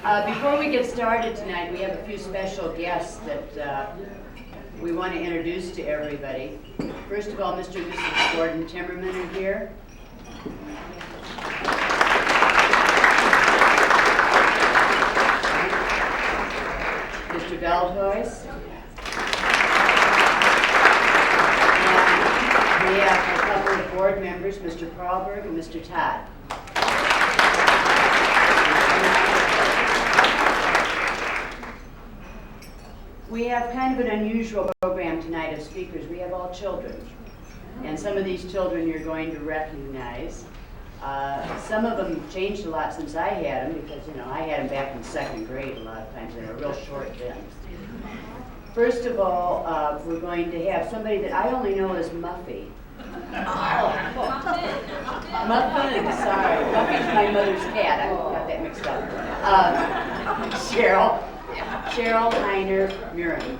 Before we get started tonight, we have a few special guests that we want to introduce to everybody. First of all, Mr. and Mrs. Gordon Timmerman are here. Mr. Veldhuis. And we have a couple of board members, Mr. Perlberg and Mr. Todd. We have kind of an unusual program tonight of speakers. We have all children. And some of these children you're going to recognize. Some of them changed a lot since I had them because, I had them back in second grade a lot of times. They were real short then. First of all, we're going to have somebody that I only know as Muffy. Muffin, sorry. Muffy's my mother's cat. I got that mixed up. Cheryl Heiner Murin.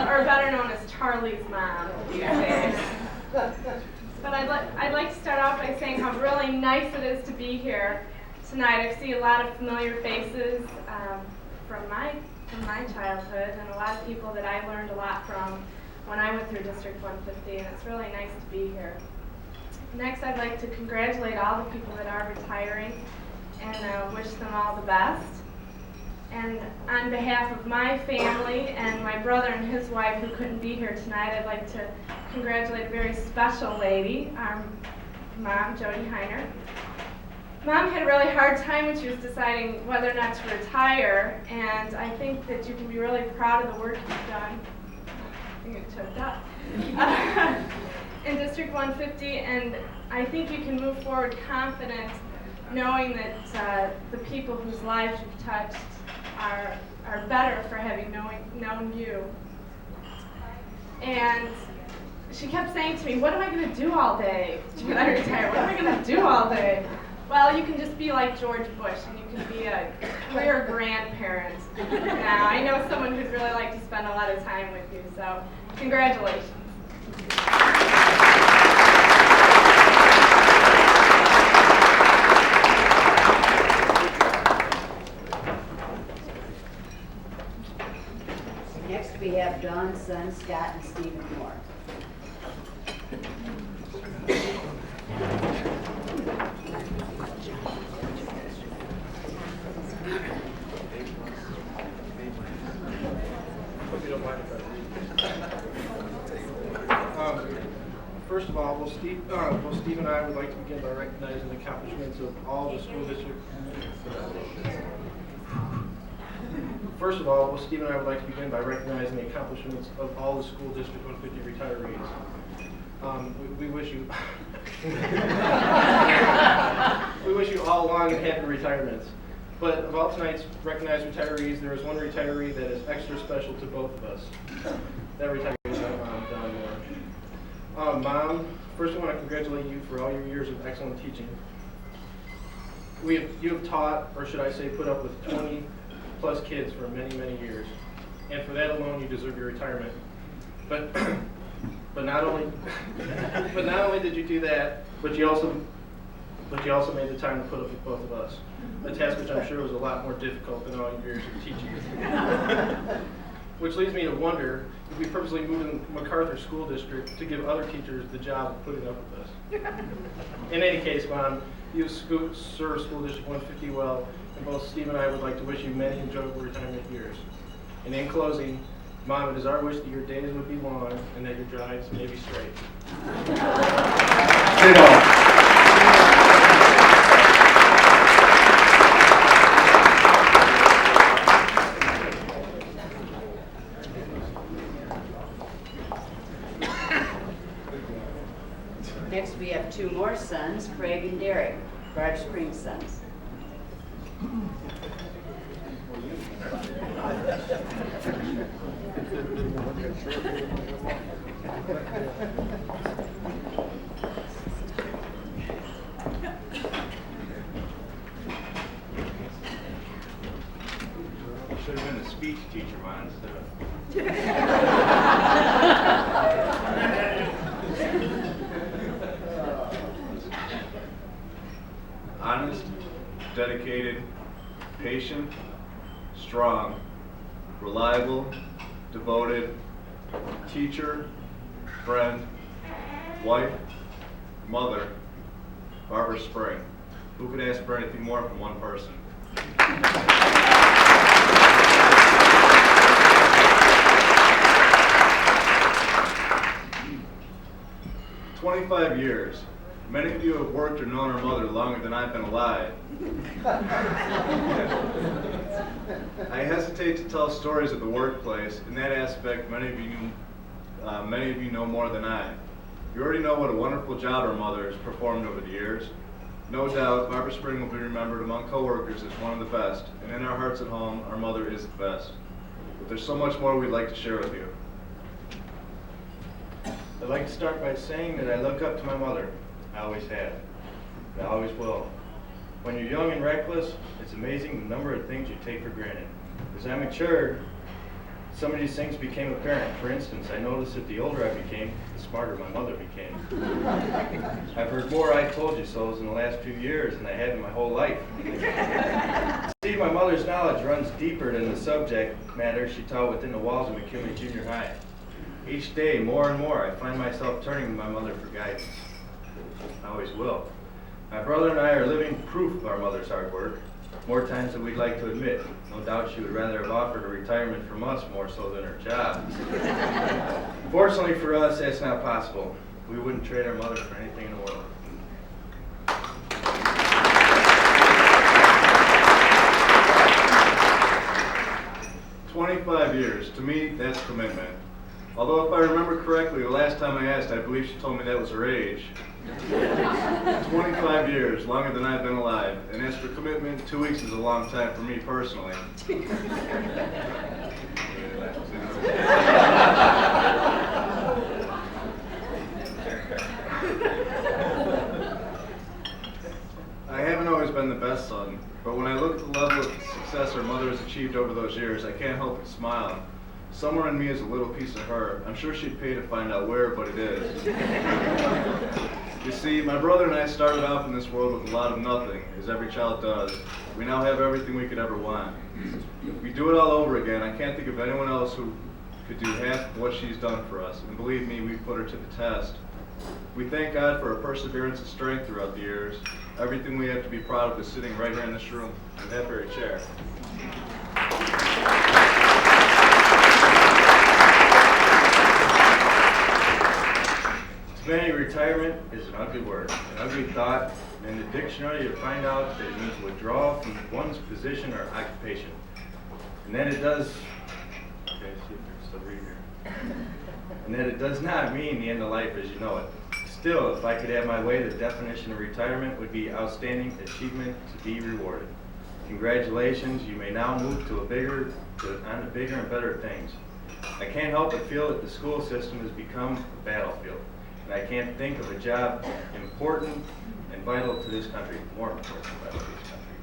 Or better known as Charlie's mom. But I'd like to start off by saying how really nice it is to be here tonight. I see a lot of familiar faces from my childhood and a lot of people that I learned a lot from when I went through District 150, and it's really nice to be here. Next, I'd like to congratulate all the people that are retiring and wish them all the best. And on behalf of my family and my brother and his wife who couldn't be here tonight, I'd like to congratulate a very special lady, our mom, Jody Heiner. Mom had a really hard time when she was deciding whether or not to retire, and I think that you can be really proud of the work you've done. I think it choked up. In District 150, and I think you can move forward confident knowing that the people whose lives you've touched are better for having known you. And she kept saying to me, what am I going to do all day when I retire? What am I going to do all day? Well, you can just be like George Bush, and you can be a career grandparent. Now, I know someone who'd really like to spend a lot of time with you, so congratulations. Next, we have Dawn's son, Scott and Stephen Moore. First of all, Steve and I would like to begin by recognizing the accomplishments of all the school districts. First of all, Steve and I would like to begin by recognizing the accomplishments of all the school District 150 retirees. We wish you we wish you all long and happy retirements. But of all tonight's recognized retirees, there is one retiree that is extra special to both of us. That retiree is my mom, Dawn Moore. Mom, first I want to congratulate you for all your years of excellent teaching. You have taught, or should I say put up with 20 plus kids for many, many years. And for that alone, you deserve your retirement. But not only did you do that, but you also made the time to put up with both of us. A task which I'm sure was a lot more difficult than all your years of teaching. Which leads me to wonder if we purposely moved in MacArthur School District to give other teachers the job of putting up with us. In any case, Mom, you served School District 150 well, and both Steve and I would like to wish you many enjoyable retirement years. And in closing, Mom, it is our wish that your days would be long and that your drives may be straight. Next, we have two more sons, Craig and Derek, Barb Springs' sons. Should have been a speech teacher, my honest. Honest, dedicated, patient, strong, reliable, devoted, teacher, friend, wife, mother, Barbara Spring. Who could ask for anything more from one person? 25 years. Many of you have worked or known our mother longer than I've been alive. I hesitate to tell stories of the workplace. In that aspect, many of you know more than I. You already know what a wonderful job our mother has performed over the years. No doubt, Barbara Spring will be remembered among coworkers as one of the best, and in our hearts at home, our mother is the best. But there's so much more we'd like to share with you. I'd like to start by saying that I look up to my mother. I always have. I always will. When you're young and reckless, it's amazing the number of things you take for granted. As I matured, some of these things became apparent. For instance, I noticed that the older I became, the smarter my mother became. I've heard more I told you so's in the last few years than I had in my whole life. See, my mother's knowledge runs deeper than the subject matter she taught within the walls of McKinley Junior High. Each day, more and more, I find myself turning to my mother for guidance. I always will. My brother and I are living proof of our mother's hard work, more times than we'd like to admit. No doubt she would rather have offered a retirement from us more so than her job. Fortunately for us, that's not possible. We wouldn't trade our mother for anything in the world. "25 years. To me, that's commitment. Although if I remember correctly, the last time I asked, I believe she told me that was her age. 25 years, longer than I've been alive. And as for commitment, 2 weeks is a long time for me personally. I haven't always been the best son, but when I look at the level of success our mother has achieved over those years, I can't help but smile. Somewhere in me is a little piece of her. I'm sure she'd pay to find out where, but it is. You see, my brother and I started off in this world with a lot of nothing, as every child does. We now have everything we could ever want. If we do it all over again, I can't think of anyone else who could do half of what she's done for us. And believe me, we've put her to the test. We thank God for her perseverance and strength throughout the years. Everything we have to be proud of is sitting right here in this room, in that very chair. To many, retirement is an ugly word, an ugly thought. In the dictionary, you find out that it means withdrawal from one's position or occupation. And that it does, okay, see if there's still read here. And that it does not mean the end of life as you know it. Still, if I could have my way, the definition of retirement would be outstanding achievement to be rewarded. Congratulations, you may now move on to bigger and better things. I can't help but feel that the school system has become a battlefield. And I can't think of a job important and vital to this country, more important and vital to this country.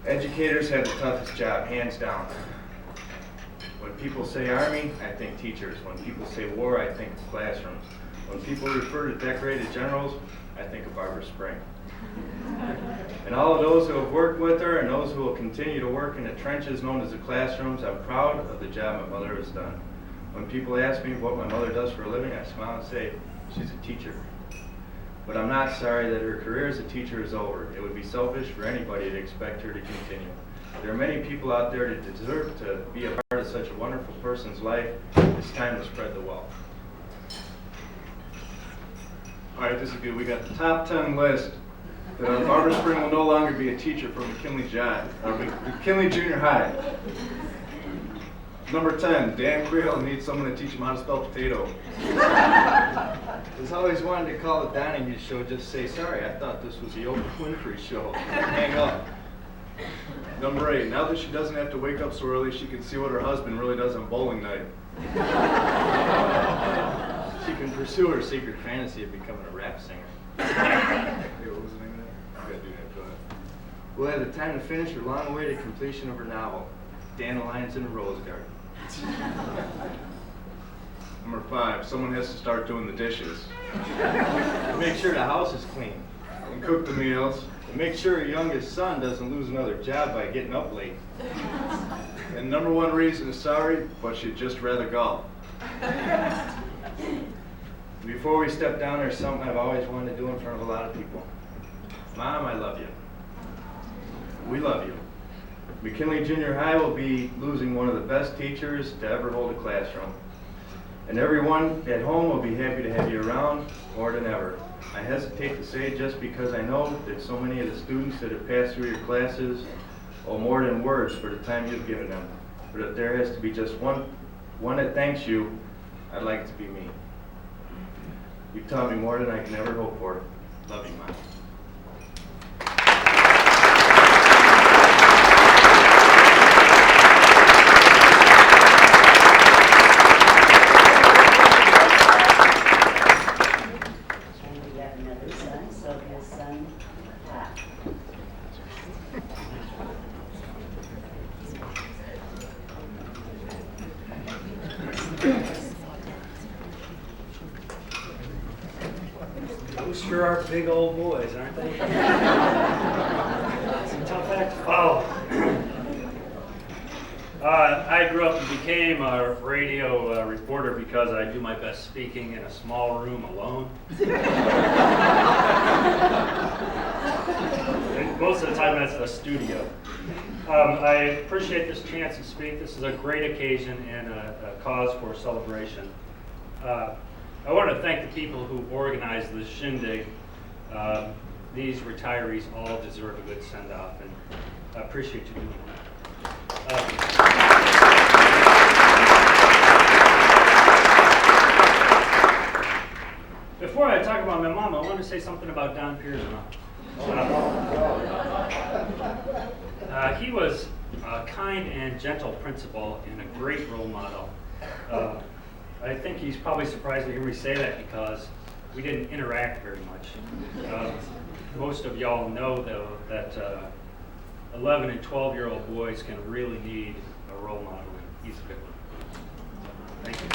Educators have the toughest job, hands down. When people say Army, I think teachers. When people say war, I think of classrooms. When people refer to decorated generals, I think of Barbara Spring. And all of those who have worked with her and those who will continue to work in the trenches known as the classrooms, I'm proud of the job my mother has done. When people ask me what my mother does for a living, I smile and say, she's a teacher. But I'm not sorry that her career as a teacher is over. It would be selfish for anybody to expect her to continue. There are many people out there that deserve to be a part of such a wonderful person's life. It's time to spread the wealth. All right, this is good. We got the top 10 list. Barbara Spring will no longer be a teacher from McKinley Junior High. Number 10, Dan Creel needs someone to teach him how to spell potato. Has always wanted to call the Donahue show, just say, sorry, I thought this was the Oprah Winfrey show. Hang up. Number 8, now that she doesn't have to wake up so early, she can see what her husband really does on bowling night. She can pursue her secret fantasy of becoming a rap singer. Hey, what was the name of that? I gotta do that, go ahead. We'll have the time to finish her long-awaited completion of her novel. dandelions in a rose garden. Number 5, someone has to start doing the dishes. Make sure the house is clean. And cook the meals. And make sure your youngest son doesn't lose another job by getting up late. And number 1 reason is sorry, but she'd just rather golf. Before we step down, there's something I've always wanted to do in front of a lot of people. Mom, I love you. We love you. McKinley Junior High will be losing one of the best teachers to ever hold a classroom. And everyone at home will be happy to have you around more than ever. I hesitate to say it just because I know that so many of the students that have passed through your classes owe more than words for the time you've given them. But if there has to be just one that thanks you, I'd like it to be me. You've taught me more than I can ever hope for. Love you, Mom. And we have another son, Sylvia's son, Pat. Those sure are big old boys, aren't they? Some tough act to follow. I grew up and became a radio reporter because I do my best speaking in a small room alone. Most of the time that's the studio. I appreciate this chance to speak. This is a great occasion and a cause for celebration. I want to thank the people who organized this shindig. These retirees all deserve a good send-off, and I appreciate you doing that. Before I talk about my mom, I want to say something about Don Pearson. He was a kind and gentle principal and a great role model. I think he's probably surprised to hear me say that because we didn't interact very much. Most of y'all know, though, that 11 and 12-year-old boys can really need a role model, and he's a good one. Thank you.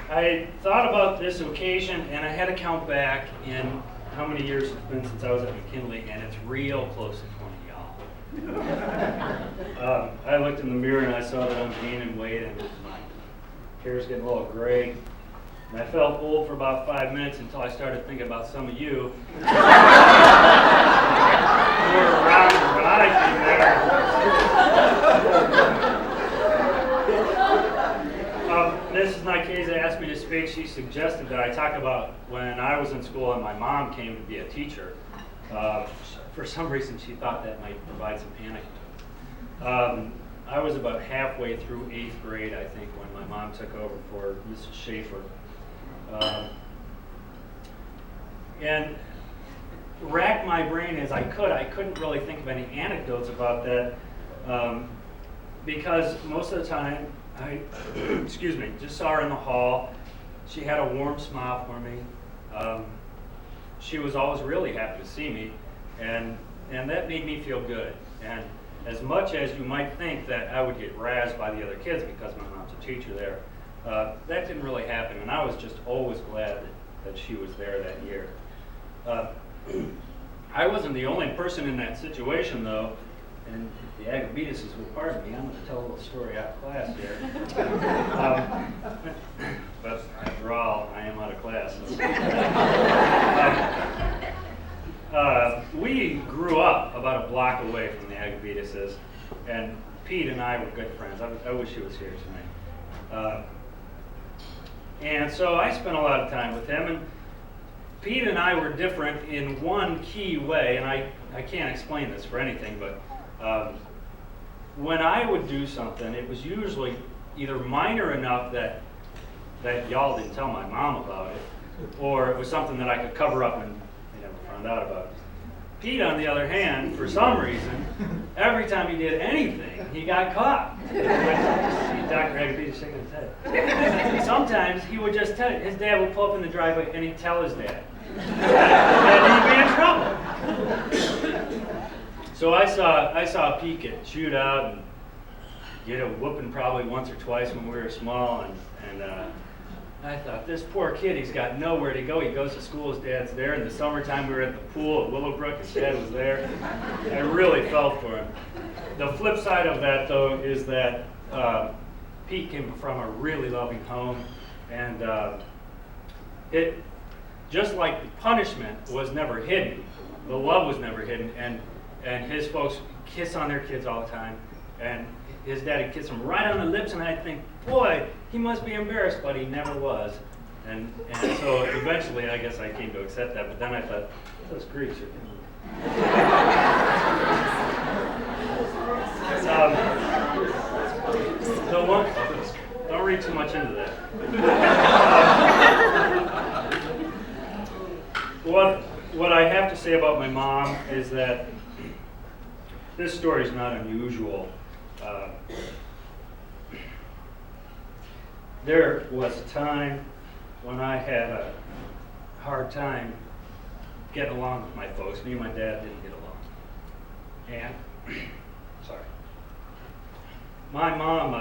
I thought about this occasion, and I had to count back in how many years it's been since I was at McKinley, and it's real close to 20, y'all. I looked in the mirror and I saw that I'm gaining weight, and my hair's getting a little gray. And I felt old for about 5 minutes until I started thinking about some of you who were around when I came there. Mrs. Nikeza asked me to speak. She suggested that I talk about when I was in school and my mom came to be a teacher. For some reason, she thought that might provide some anecdote. I was about halfway through 8th grade, I think, when my mom took over for Mrs. Schaefer. And racked my brain as I could. I couldn't really think of any anecdotes about that because most of the time I, excuse me, just saw her in the hall. She had a warm smile for me. She was always really happy to see me, and that made me feel good. And as much as you might think that I would get razzed by the other kids because my mom's a teacher there, that didn't really happen, and I was just always glad that she was there that year. I wasn't the only person in that situation, though, and the Agabetuses will pardon me. I'm going to tell a little story out of class here. But after all, I am out of class. We grew up about a block away from the Agabetuses, and Pete and I were good friends. I wish he was here tonight. And so I spent a lot of time with him, and Pete and I were different in one key way, and I can't explain this for anything, but when I would do something, it was usually either minor enough that y'all didn't tell my mom about it, or it was something that I could cover up and they never found out about. Pete, on the other hand, for some reason, every time he did anything, he got caught. See Dr. Agabetus shaking his head. Sometimes he would just tell his dad would pull up in the driveway and he'd tell his dad. And he'd be in trouble. So I saw Pete get chewed out and get a whooping probably once or twice when we were small, and I thought, this poor kid, he's got nowhere to go. He goes to school, his dad's there. In the summertime, we were at the pool at Willowbrook, his dad was there. I really felt for him. The flip side of that, though, is that Pete came from a really loving home, and it, just like the punishment was never hidden, the love was never hidden, and his folks kiss on their kids all the time, and his daddy kissed him right on the lips, and I think, boy, he must be embarrassed, but he never was. And so eventually, I guess I came to accept that, but then I thought, those Greeks are don't read too much into that. What I have to say about my mom is that this story is not unusual. There was a time when I had a hard time getting along with my folks. Me and my dad didn't get along. And, sorry. My mom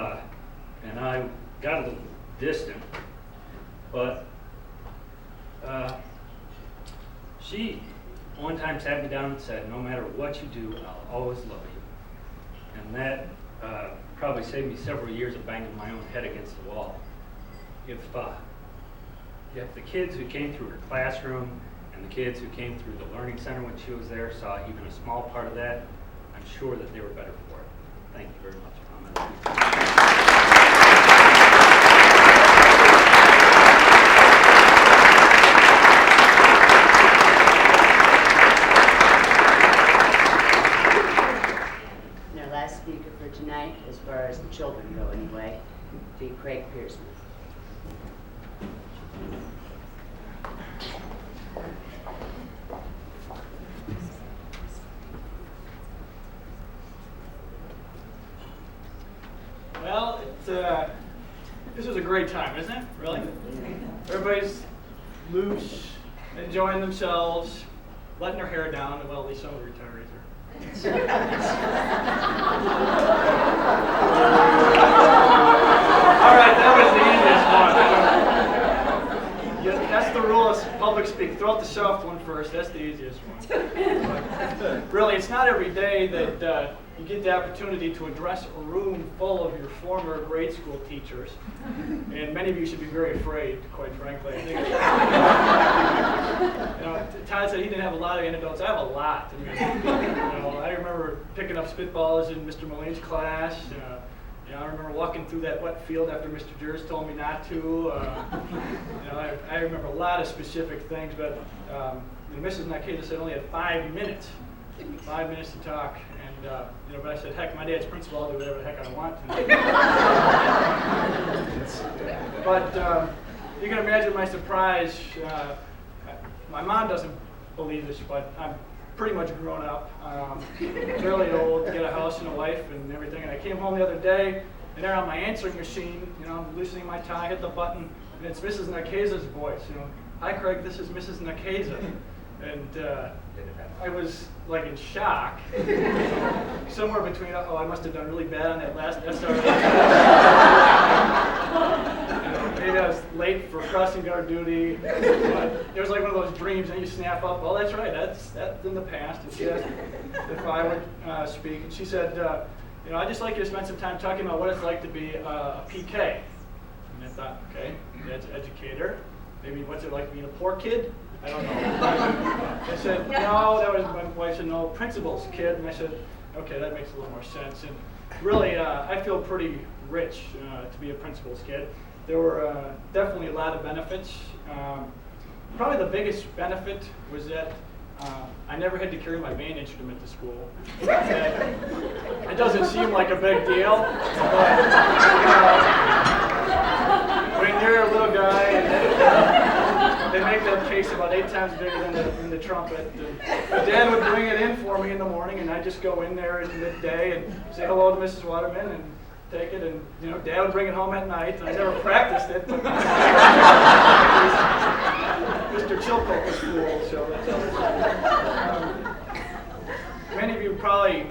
and I got a little distant, but she one time sat me down and said, no matter what you do, I'll always love you. And that probably saved me several years of banging my own head against the wall. If the kids who came through her classroom and the kids who came through the Learning Center when she was there saw even a small part of that, I'm sure that they were better for it. Thank you very much. And our last speaker for tonight, as far as the children go anyway, would be Craig Pearson. Well, this was a great time, isn't it? Really? Everybody's loose, enjoying themselves, letting their hair down. Well, at least some of the retirees are. All right, that was the easiest one. Yeah, that's the rule of public speak. Throw out the soft one first. That's the easiest one. Really, it's not every day that you get the opportunity to address a room full of your former grade school teachers. And many of you should be very afraid, quite frankly. I think, Todd said he didn't have a lot of anecdotes. I have a lot. I remember picking up spitballs in Mr. Mullane's class. I remember walking through that wet field after Mr. Jers told me not to. I remember a lot of specific things, but Mrs. Nakeda said only had 5 minutes. 5 minutes to talk. But I said, heck, my dad's principal, I'll do whatever the heck I want to. But you can imagine my surprise. My mom doesn't believe this, but I'm pretty much grown up, fairly old, get a house and a wife and everything. And I came home the other day, and there on my answering machine, loosening my tie, hit the button, and it's Mrs. Nakeza's voice. Hi, Craig, this is Mrs. Nakeza. And I was like in shock, somewhere between, I must have done really bad on that last SRA. Maybe I was late for crossing guard duty. But it was like one of those dreams, and you snap up, well, that's right, that's in the past. And she asked if I would speak, and she said, I'd just like you to spend some time talking about what it's like to be a PK. And I thought, okay, that's an educator. Maybe what's it like being a poor kid? I don't know. I said, no, that was my wife said, no, principal's kid. And I said, okay, that makes a little more sense. And really, I feel pretty rich to be a principal's kid. There were definitely a lot of benefits. Probably the biggest benefit was that I never had to carry my band instrument to school. It doesn't seem like a big deal, but when you're a little guy, and they make that case about 8 times bigger than the trumpet. And Dad would bring it in for me in the morning, and I'd just go in there at midday and say hello to Mrs. Waterman and take it. And Dad would bring it home at night. And I never practiced it, but Mr. Chilcote was fooled, so that's all. many of you probably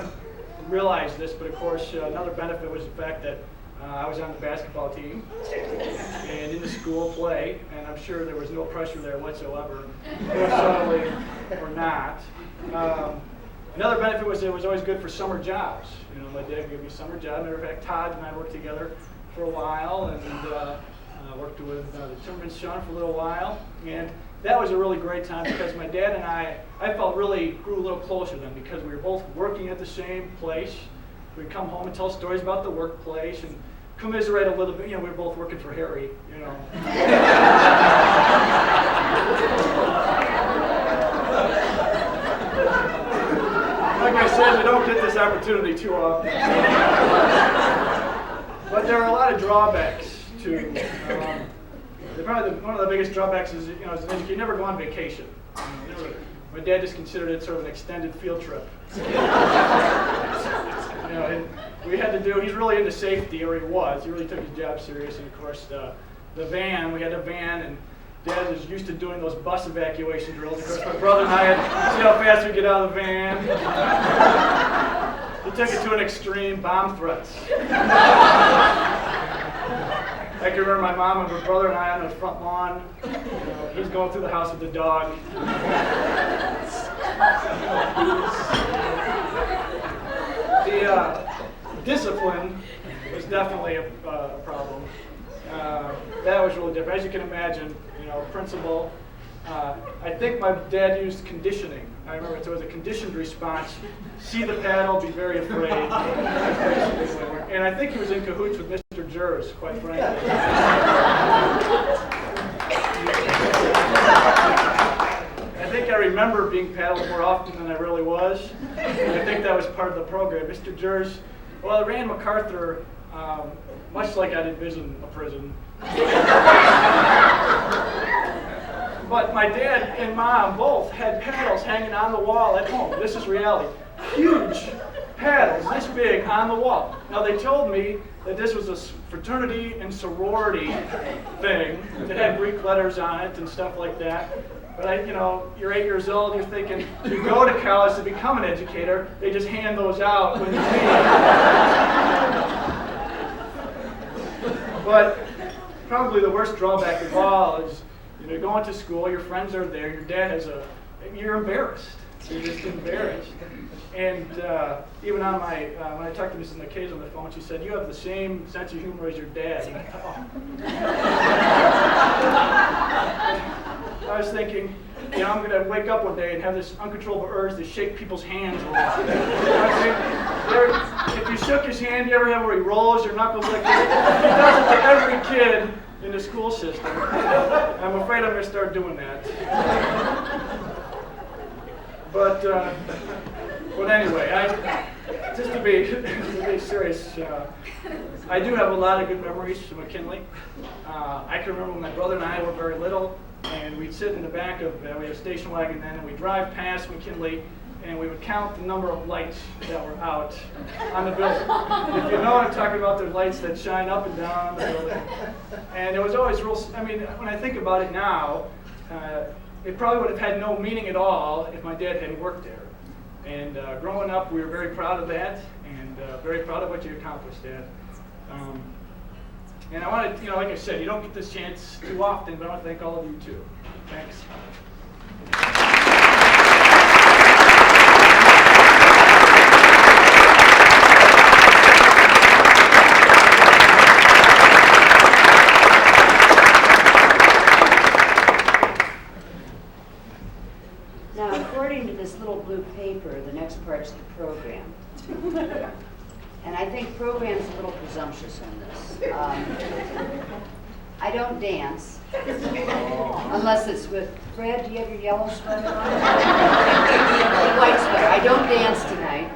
realize this, but of course, another benefit was the fact that I was on the basketball team and in the school play, and I'm sure there was no pressure there whatsoever, subtly or not. Another benefit was it was always good for summer jobs. You know, my dad gave me a summer job. Matter of fact, Todd and I worked together for a while, and worked with the Timmerman Sean for a little while. And that was a really great time because my dad and I felt really grew a little closer then because we were both working at the same place. We'd come home and tell stories about the workplace and commiserate a little bit. You know, we were both working for Harry, you know. Like I said, we don't get this opportunity too often. But there are a lot of drawbacks to. Probably one of the biggest drawbacks is, you know, as an educator, you never go on vacation. My dad just considered it sort of an extended field trip. You know, and we had to do. He's really into safety, or he was. He really took his job serious, and of course, the van. We had a van, and Dad was used to doing those bus evacuation drills. Of course, my brother and I had to see how fast we get out of the van. He took it to an extreme, bomb threats. I can remember my mom and my brother and I on the front lawn. You know, he's going through the house with the dog. The discipline was definitely a problem. That was really different. As you can imagine, you know, principal. I think my dad used conditioning. I remember it was a conditioned response. See the paddle, be very afraid. And I think he was in cahoots with Mr. Jers, quite frankly. I think I remember being paddled more often than I really was. And I think that was part of the program. Mr. Jers, well, it ran MacArthur much like I'd envision a prison. But my dad and mom both had paddles hanging on the wall at home. This is reality. Huge paddles, this big, on the wall. Now they told me that this was a fraternity and sorority thing that had Greek letters on it and stuff like that. But you know, you're 8 years old, you're thinking, you go to college to become an educator, they just hand those out when you leave. But probably the worst drawback of all is, you know, you're going to school, your friends are there, your dad has you're embarrassed. You're just embarrassed. And even on my, when I talked to Mrs. McKay on the phone, she said, you have the same sense of humor as your dad. And I thought, oh. I was thinking, you know, I'm going to wake up one day and have this uncontrollable urge to shake people's hands. You know if you shook his hand, you ever have where he rolls your knuckles like this? He does it to every kid in the school system. I'm afraid I'm going to start doing that. But anyway, just to be serious, I do have a lot of good memories from McKinley. I can remember when my brother and I were very little, and we'd sit in the back of, we had a station wagon then, and we'd drive past McKinley, and we would count the number of lights that were out on the building. If you know what I'm talking about, there's lights that shine up and down on the building. And it was always real, I mean, when I think about it now, it probably would have had no meaning at all if my dad hadn't worked there. And growing up, we were very proud of that, and very proud of what you accomplished, Dad. And I want to, you know, like I said, you don't get this chance too often, but I want to thank all of you too. Thanks. Now, according to this little blue paper, the next part's the program. And I think program's a little presumptuous on this. I don't dance, unless it's with, Fred, do you have your yellow sweater on? White sweater. I don't dance tonight.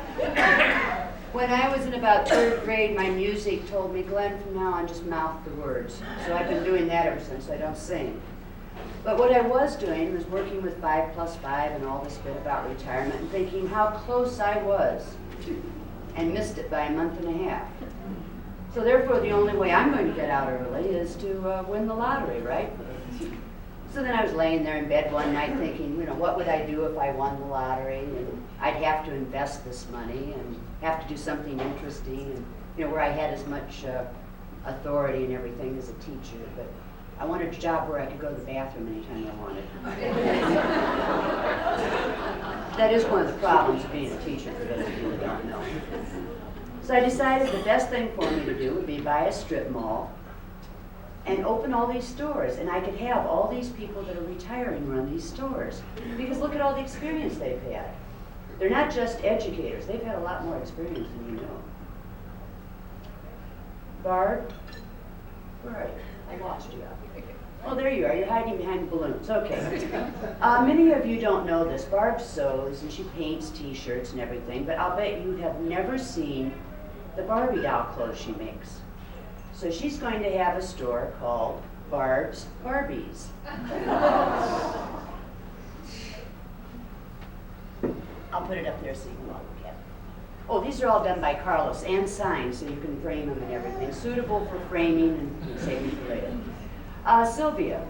When I was in about 3rd grade, my music told me, Glenn, from now on, just mouth the words. So I've been doing that ever since, so I don't sing. But what I was doing was working with 5+5 and all this bit about retirement and thinking how close I was and missed it by a month and a half. So therefore, the only way I'm going to get out early is to win the lottery, right? So then I was laying there in bed one night thinking, what would I do if I won the lottery? And I'd have to invest this money and have to do something interesting, and where I had as much authority and everything as a teacher. But I wanted a job where I could go to the bathroom anytime I wanted. That is one of the problems of being a teacher, for those of you who don't know. So I decided the best thing for me to do would be buy a strip mall and open all these stores, and I could have all these people that are retiring run these stores. Because look at all the experience they've had. They're not just educators, they've had a lot more experience than you know. Barb, where are you? I lost you. Oh, there you are. You're hiding behind balloons. Okay. Many of you don't know this. Barb sews and she paints T-shirts and everything, but I'll bet you have never seen the Barbie doll clothes she makes. So she's going to have a store called Barb's Barbies. I'll put it up there so you can look at it. Oh, these are all done by Carlos and signed so you can frame them and everything. Suitable for framing and saving for later. Sylvia,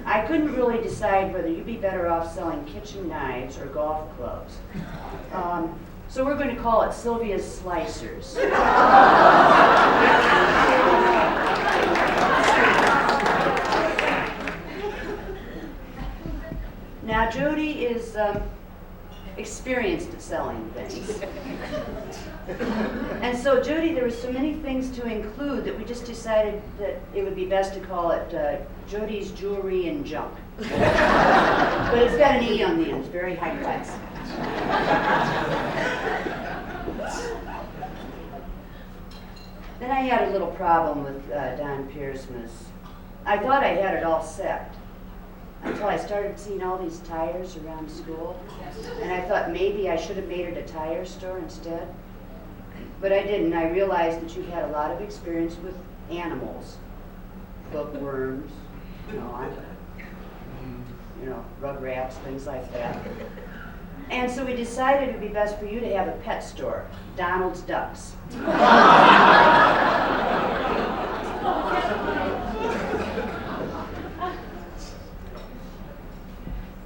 I couldn't really decide whether you'd be better off selling kitchen knives or golf clubs. So we're going to call it Sylvia's Slicers. Now, Jody is experienced at selling things. And so, Jody, there were so many things to include that we just decided that it would be best to call it Jody's Jewelry and Junk. But it's got an E on the end. It's very high class. Then I had a little problem with Don Piersmas. I thought I had it all set until I started seeing all these tires around school. And I thought maybe I should have made it a tire store instead. But I didn't. I realized that you had a lot of experience with animals, bookworms, rug rats, things like that. And so we decided it would be best for you to have a pet store, Donald's Ducks.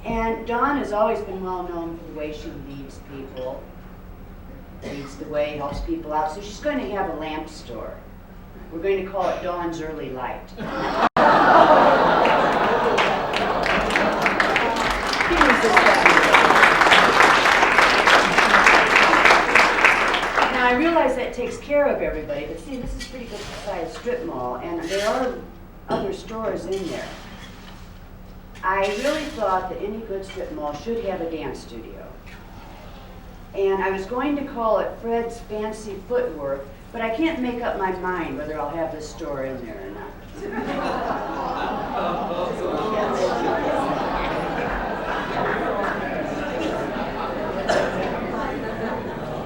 And Dawn has always been well known for the way she leads people, leads the way, helps people out. So she's going to have a lamp store. We're going to call it Dawn's Early Light. Now I realize that takes care of everybody, but see, this is pretty good sized strip mall, and there are other stores in there. I really thought that any good strip mall should have a dance studio. And I was going to call it Fred's Fancy Footwork, but I can't make up my mind whether I'll have this store in there or not.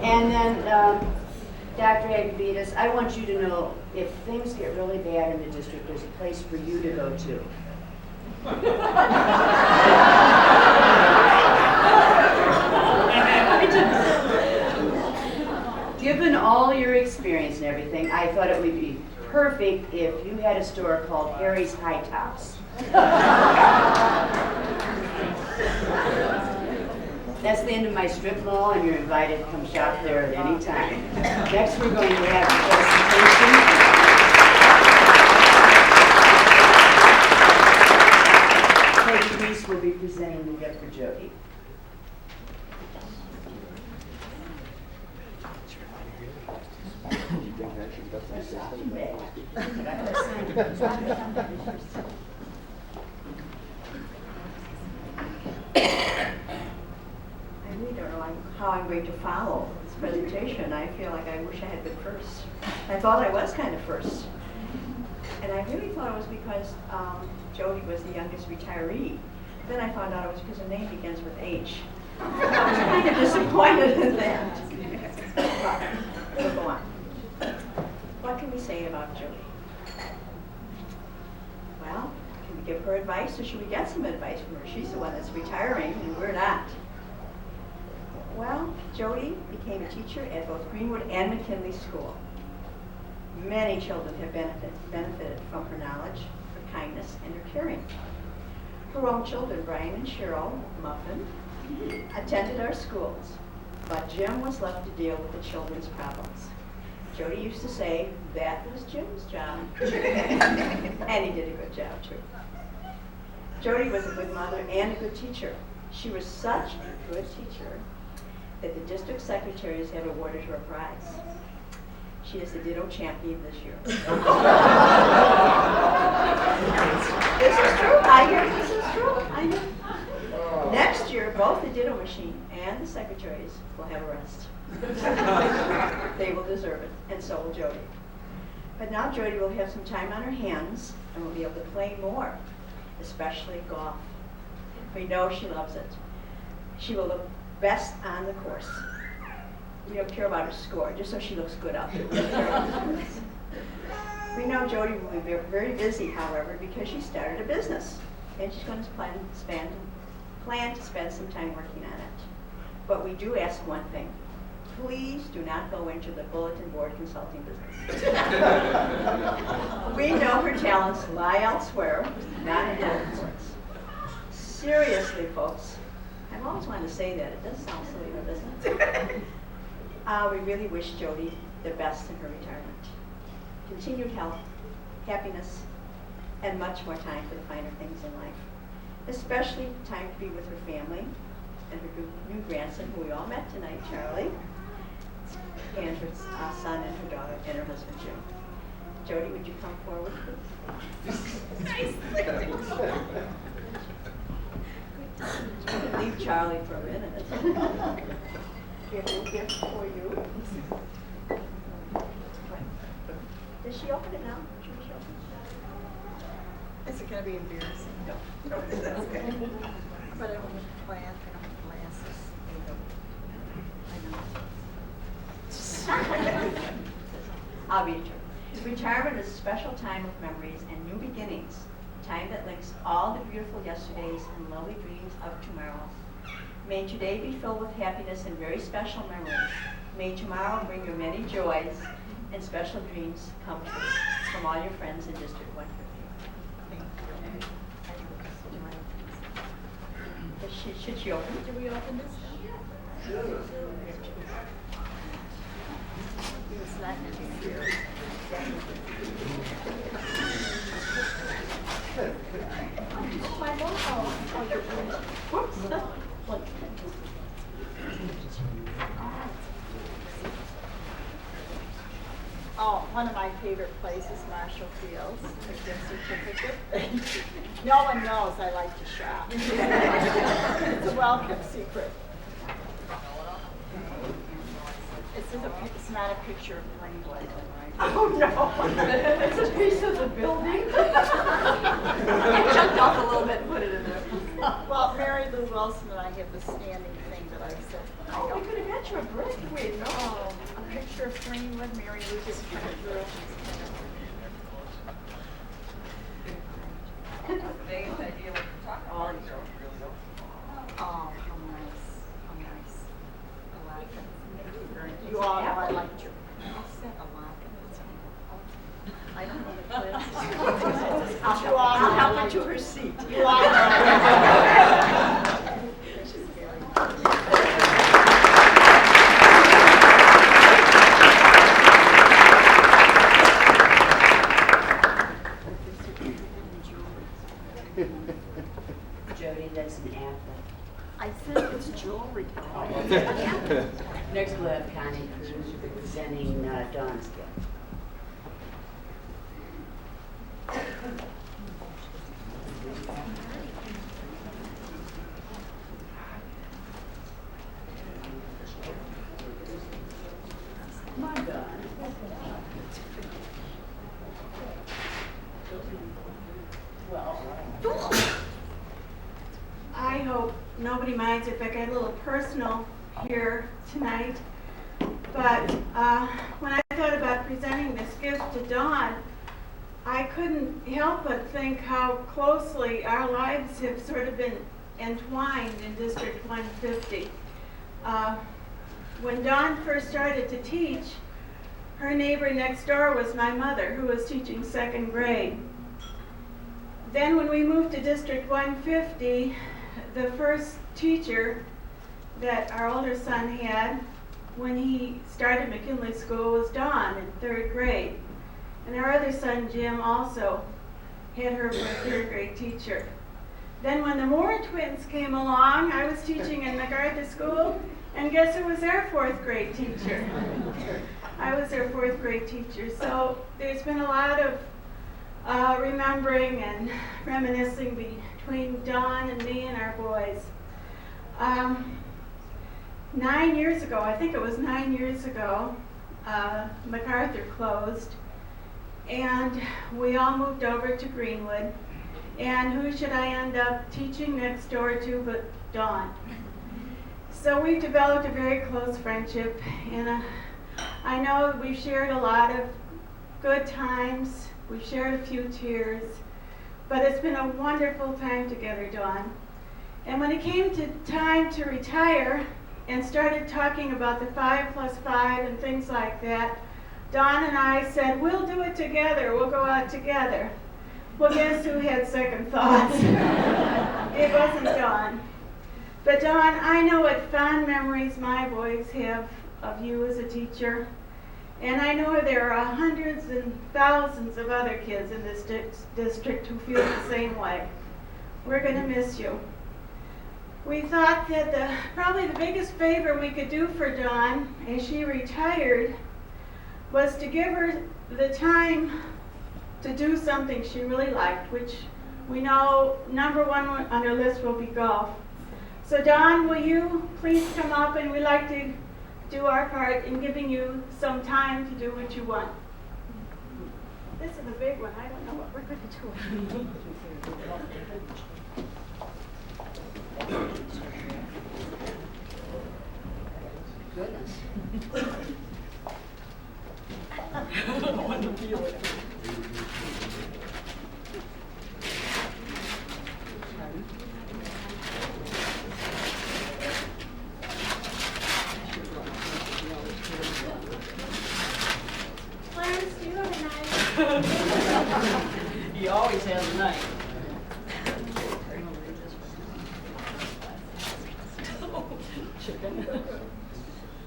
And then, Dr. Agavitas, I want you to know if things get really bad in the district, there's a place for you to go to. Given all your experience and everything, I thought it would be perfect if you had a store called Harry's High Tops. That's the end of my strip mall, and you're invited to come shop there at any time. Next, we're going to have a presentation. Peggy Reese will be presenting the gift for Jody. I really don't know how I'm going to follow this presentation. I feel like I wish I had been first. I thought I was kind of first. And I really thought it was because Jody was the youngest retiree. Then I found out it was because her name begins with H. I was kind of disappointed in that. But we'll go on. What can we say about Jody? Well, can we give her advice, or should we get some advice from her? She's the one that's retiring, and we're not. Well, Jody became a teacher at both Greenwood and McKinley School. Many children have benefited from her knowledge, her kindness, and her caring. Her own children, Brian and Cheryl Muffin, attended our schools, but Jim was left to deal with the children's problems. Jody used to say that was Jim's job, and he did a good job too. Jody was a good mother and a good teacher. She was such a good teacher that the district secretaries had awarded her a prize. She is the Ditto champion this year. This is true. I hear this is true. I know. Next year, both the Ditto machine and the secretaries will have a rest. They will deserve it, and so will Jody. But now Jody will have some time on her hands and will be able to play more, especially golf. We know she loves it. She will look best on the course. We don't care about her score, just so she looks good out there. We know Jody will be very busy, however, because she started a business, and she's going to plan to spend some time working on it. But we do ask one thing. Please do not go into the bulletin board consulting business. We know her talents lie elsewhere, not in bulletin boards. Seriously, folks, I've always wanted to say that. It does sound silly, doesn't it? We really wish Jody the best in her retirement. Continued health, happiness, and much more time for the finer things in life. Especially time to be with her family and her new grandson, who we all met tonight, Charlie, and her son and her daughter and her husband, Jim. Jody, would you come forward, please? Leave Charlie for a minute. We have a little gift for you. Does she open it now? Should she open it? Is it going to be embarrassing? No. That's okay. But I want to plant and I have glasses. I'll read it to her. Retirement is a special time of memories and new beginnings, time that links all the beautiful yesterdays and lovely dreams of tomorrows. May today be filled with happiness and very special memories. May tomorrow bring you many joys and special dreams come true from all your friends in District 150. Thank you. Should she open it? Do we open this now? Sure. It's not going to be here. My logo. Whoops. Oh, one of my favorite places, Marshall Fields, a gift certificate. No one knows I like to shop. It's a well-kept secret. It's not a picture of Greenwood. Oh no! It's a piece of the building. I jumped off a little bit and put it in there. Well, Mary Lou Wilson and I have the standing thing that I said. Oh, we could have got you a brick. Wait, no. Oh, a picture of Greenwood. Mary Lou just kind of drew. Vegas idea what you're talking about. Oh, how nice. How nice. I like it. You all know I liked your. I said a lot. I don't know the clips. I'll help her to her seat. You all know. She's very Jody, that's an apple. I said it's jewelry. Next we'll have Connie Cruz representing Dawn's gift. Come on, Dawn. Well, I hope nobody minds if I get a little personal here tonight. But when I thought about presenting this gift to Dawn, I couldn't help but think how closely our lives have sort of been entwined in District 150. When Dawn first started to teach, her neighbor next door was my mother, who was teaching second grade. Then when we moved to District 150, the first teacher that our older son had when he started McKinley School was Dawn in 3rd grade. And our other son, Jim, also had her for a 3rd grade teacher. Then when the Moore twins came along, I was teaching in MacArthur School, and guess who was their 4th grade teacher? I was their 4th grade teacher. So there's been a lot of remembering and reminiscing between Dawn and me and our boys. 9 years ago, I think it was 9 years ago, MacArthur closed, and we all moved over to Greenwood. And who should I end up teaching next door to but Dawn? So we've developed a very close friendship, and I know we've shared a lot of good times. We've shared a few tears, but it's been a wonderful time together, Dawn. And when it came to time to retire and started talking about the 5+5 and things like that, Dawn and I said, we'll do it together, we'll go out together. Well, guess who had second thoughts? It wasn't Dawn. But Dawn, I know what fond memories my boys have of you as a teacher. And I know there are hundreds and thousands of other kids in this district who feel the same way. We're going to miss you. We thought that probably the biggest favor we could do for Dawn as she retired was to give her the time to do something she really liked, which we know number one on her list will be golf. So Dawn, will you please come up, and we'd like to do our part in giving you some time to do what you want. This is a big one. I don't know what we're going to do. Goodness. Clarence, do you have a knife? He always has a knife.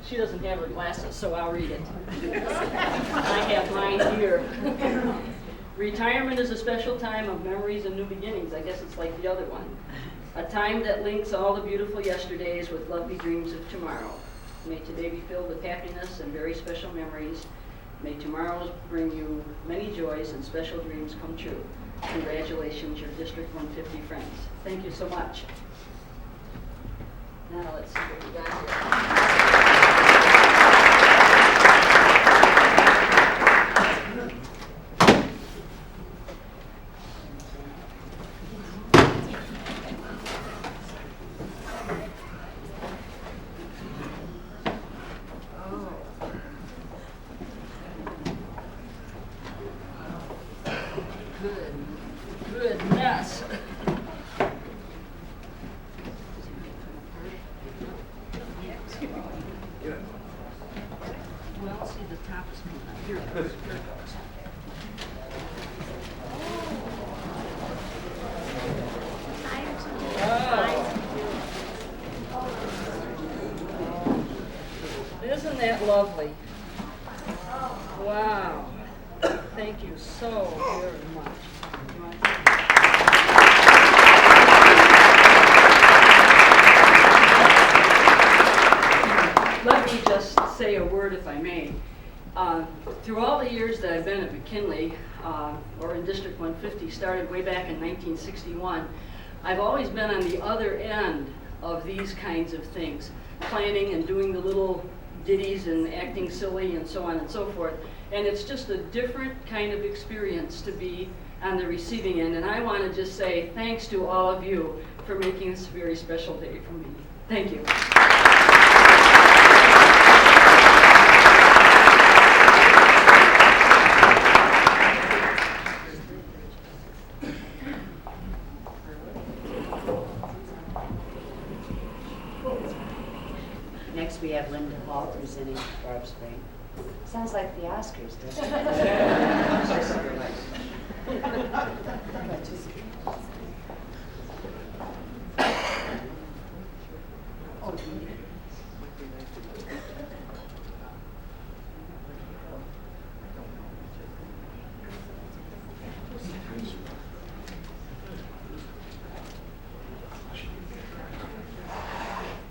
She doesn't have her glasses, so I'll read it. I have mine here. Retirement is a special time of memories and new beginnings. I guess it's like the other one. A time that links all the beautiful yesterdays with lovely dreams of tomorrow. May today be filled with happiness and very special memories. May tomorrow bring you many joys and special dreams come true. Congratulations, your District 150 friends. Thank you so much. Now let's see what we got here. Good mess. Well, see, the top is coming out. Here it goes. Here it goes. Isn't that lovely? Wow. Thank you so very much. Let me just say a word, if I may. Through all the years that I've been at McKinley, or in District 150, started way back in 1961, I've always been on the other end of these kinds of things, planning and doing the little ditties and acting silly and so on and so forth. And it's just a different kind of experience to be on the receiving end. And I want to just say thanks to all of you for making this a very special day for me. Thank you. Next we have Linda Hall presenting Barb's Brain. Sounds like the Oscars, doesn't it?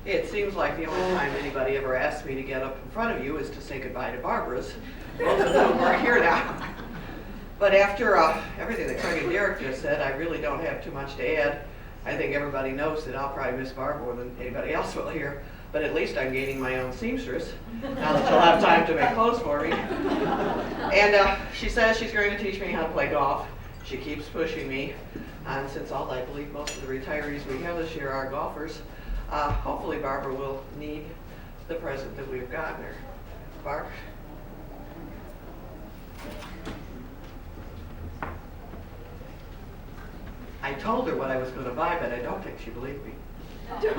It seems like the only time anybody ever asks me to get up in front of you is to say goodbye to Barbara's, both of whom are here now. But after everything that Craig and Derek just said, I really don't have too much to add. I think everybody knows that I'll probably miss Barb more than anybody else will here, but at least I'm gaining my own seamstress, now that she'll have time to make clothes for me. And she says she's going to teach me how to play golf. She keeps pushing me, and since I believe most of the retirees we have this year are golfers, hopefully Barbara will need the present that we've gotten her. Barb? I told her what I was going to buy, but I don't think she believed me. If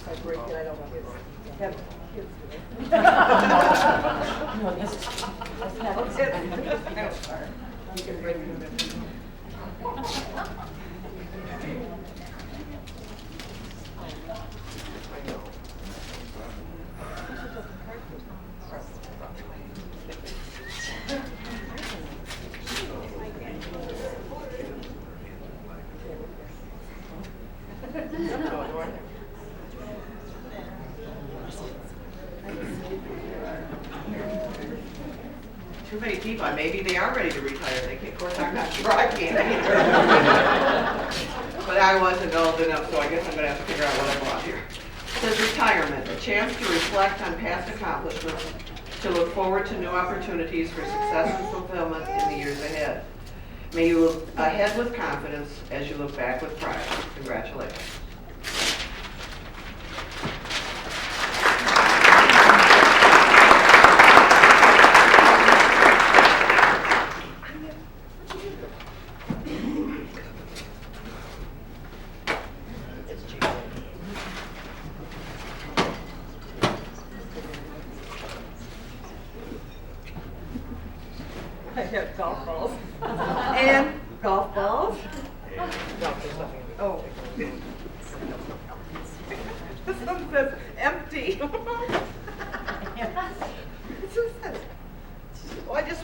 I break it, I don't want to have kids do it. No, that's not it. You can break it. Too many people. Maybe they are ready to retire. Of course, I'm not sure. I can't either. But I wasn't old enough, so I guess I'm going to have to figure out what I bought here. It says retirement, a chance to reflect on past accomplishments, to look forward to new opportunities for success and fulfillment in the years ahead. May you look ahead with confidence as you look back with pride. Congratulations. I have golf balls. And golf balls. No, there's nothing. Oh. This one says empty.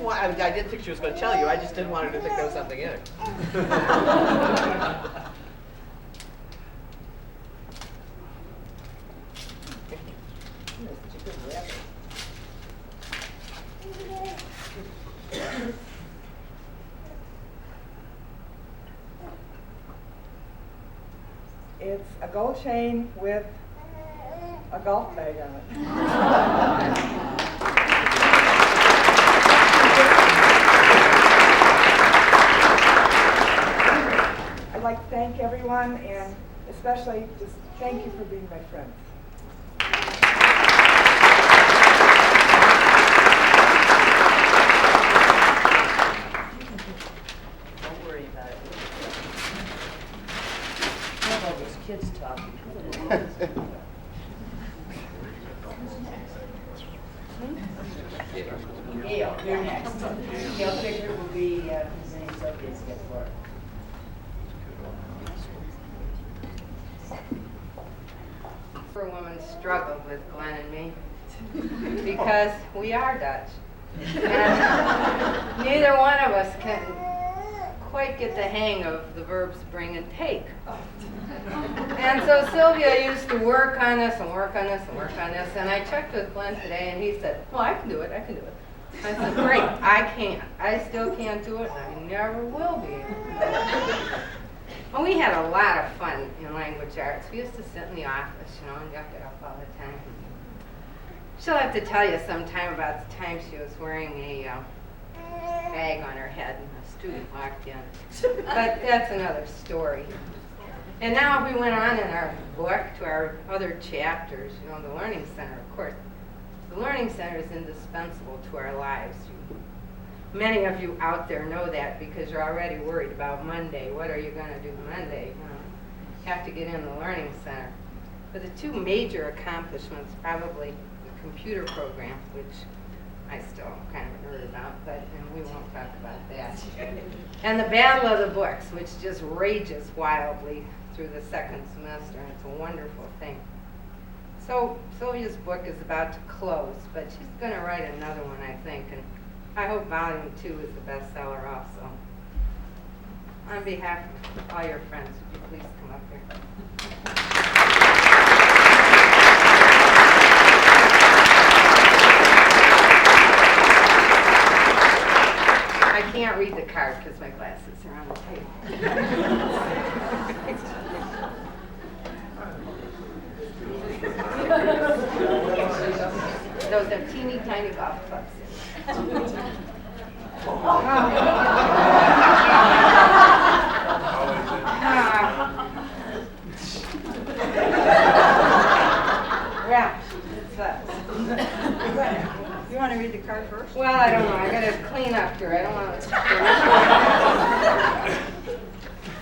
Well, I didn't think she was going to tell you. I just didn't want her to think there was something in it. It's a gold chain with a golf bag on it. I'd like to thank everyone, and especially just thank you for being my friends. Don't worry about it. How about those kids talking? Gail, you're next. Gail Pickard will be presenting Sophia's gift for her. For women struggle with Glenn and me because we are Dutch. And neither one of us can quite get the hang of the verbs bring and take. And so Sylvia used to work on this and work on this and work on this, and I checked with Glenn today and he said, well, I can do it, I can do it. I said, great, I can't. I still can't do it, and I never will be. Well, we had a lot of fun in language arts. We used to sit in the office, you know, and yuck it up all the time. She'll have to tell you sometime about the time she was wearing a bag on her head and a student walked in. But that's another story. And now we went on in our book to our other chapters, you know, the Learning Center, of course. The Learning Center is indispensable to our lives. Many of you out there know that because you're already worried about Monday. What are you going to do Monday? You know, have to get in the Learning Center. But the two major accomplishments, probably computer program, which I still kind of nerd about, and we won't talk about that. And the Battle of the Books, which just rages wildly through the second semester, and it's a wonderful thing. So Sylvia's book is about to close, but she's going to write another one, I think, and I hope volume 2 is the bestseller also. On behalf of all your friends, would you please come up here? I can't read the card because my glasses are on the table. Those are teeny tiny golf clubs. Yeah, it says. You want to read the card first? Well, I don't know. I gotta clean up here. I don't want to.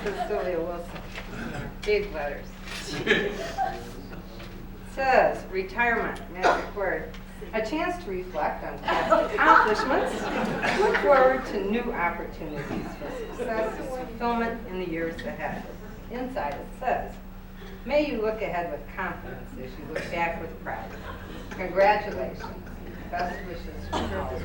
This is Sylvia Wilson. Big letters. It says retirement, magic word. A chance to reflect on past accomplishments. Look forward to new opportunities for success and fulfillment in the years ahead. Inside it says, may you look ahead with confidence as you look back with pride. Congratulations. Best wishes from all of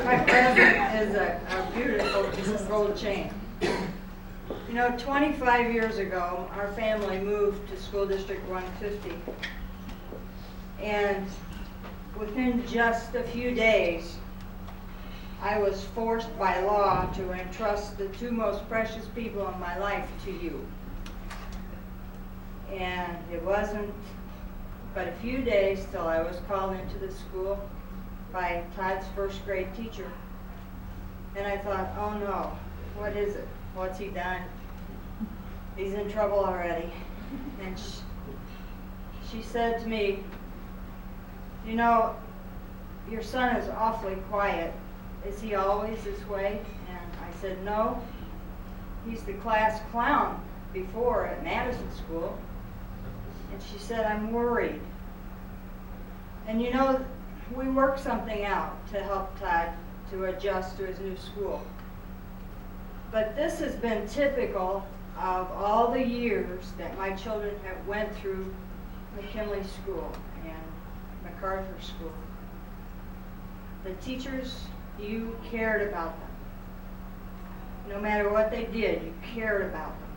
My present is a beautiful gold chain. You know, 25 years ago, our family moved to School District 150. And within just a few days, I was forced by law to entrust the two most precious people in my life to you. And it wasn't but a few days till I was called into the school by Todd's first grade teacher. And I thought, oh no, what is it? What's he done? He's in trouble already. And she said to me, you know, your son is awfully quiet. Is he always this way? And I said, no. He's the class clown before at Madison School. And she said, I'm worried. And you know, we worked something out to help Todd to adjust to his new school. But this has been typical of all the years that my children have went through McKinley School and MacArthur School. The teachers, you cared about them. No matter what they did, you cared about them.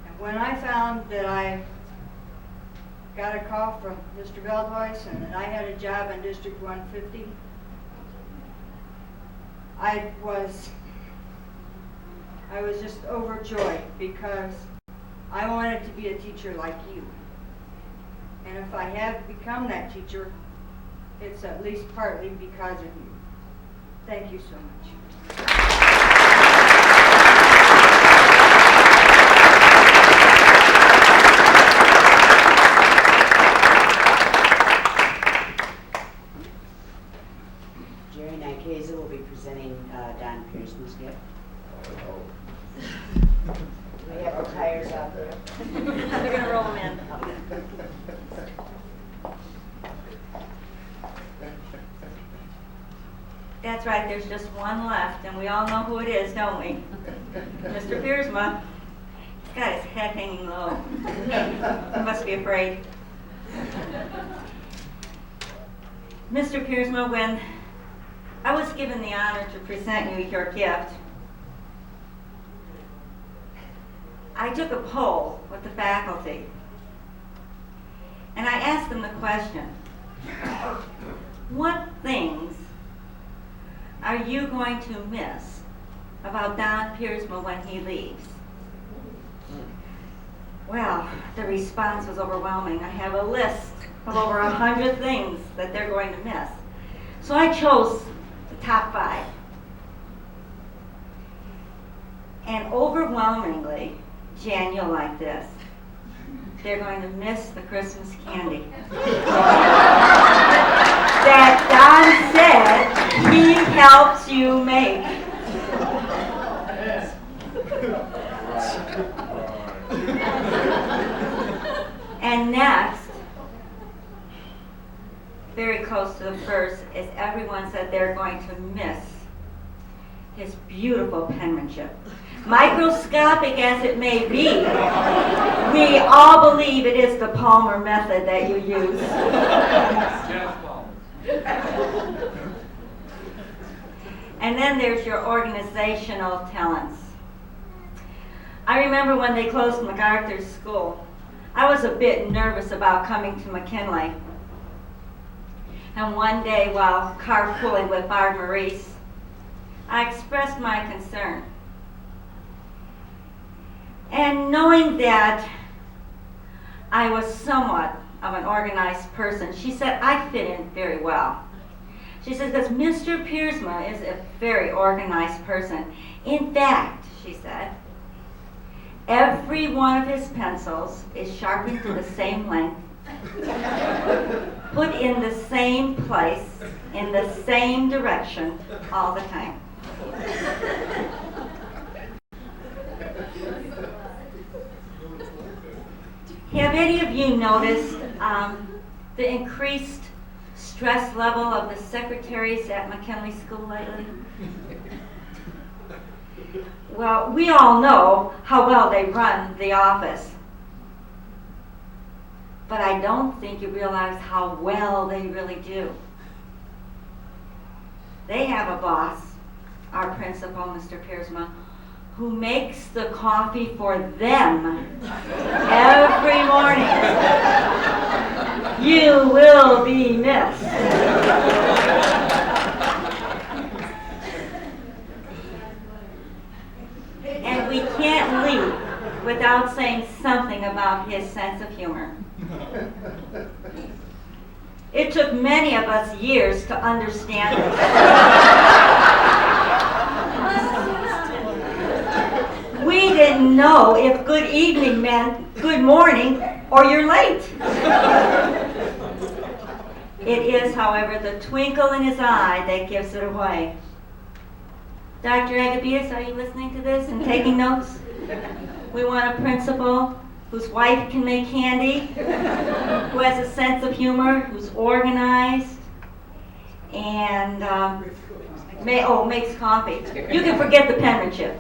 And when I found that I got a call from Mr. Veldhuis and that I had a job in District 150, I was just overjoyed because I wanted to be a teacher like you. And if I have become that teacher, it's at least partly because of you. Thank you so much. Jerry Nikeza will be presenting Don Pearson's gift. We have the tires out there. They're going to roll them in. That's right, there's just one left, and we all know who it is, don't we? Mr. Piersma. He's got his head hanging low. He must be afraid. Mr. Piersma, when I was given the honor to present you your gift, I took a poll with the faculty, and I asked them the question, what things are you going to miss about Don Piersma when he leaves? Well, the response was overwhelming. I have a list of over 100 things that they're going to miss. So I chose the top 5. And overwhelmingly, Jan, you'll like this. They're going to miss the Christmas candy that Don said he helps you make. close to the first is everyone said they're going to miss his beautiful penmanship. Microscopic as it may be, we all believe it is the Palmer method that you use. And then there's your organizational talents. I remember when they closed MacArthur's school, I was a bit nervous about coming to McKinley. And one day while carpooling with Barb Maurice, I expressed my concern. And knowing that I was somewhat of an organized person, she said I fit in very well. She said, because Mr. Piersma is a very organized person. In fact, she said, every one of his pencils is sharpened to the same length, put in the same place, in the same direction, all the time. Have any of you noticed the increased stress level of the secretaries at McKinley School lately? Well, we all know how well they run the office. But I don't think you realize how well they really do. They have a boss, our principal, Mr. Piersma, who makes the coffee for them every morning. You will be missed. And we can't leave without saying something about his sense of humor. It took many of us years to understand it. We didn't know if good evening meant good morning or you're late. It is, however, the twinkle in his eye that gives it away. Dr. Agapias, are you listening to this and taking notes? We want a principal whose wife can make candy, who has a sense of humor, who's organized, and makes coffee. You can forget the penmanship.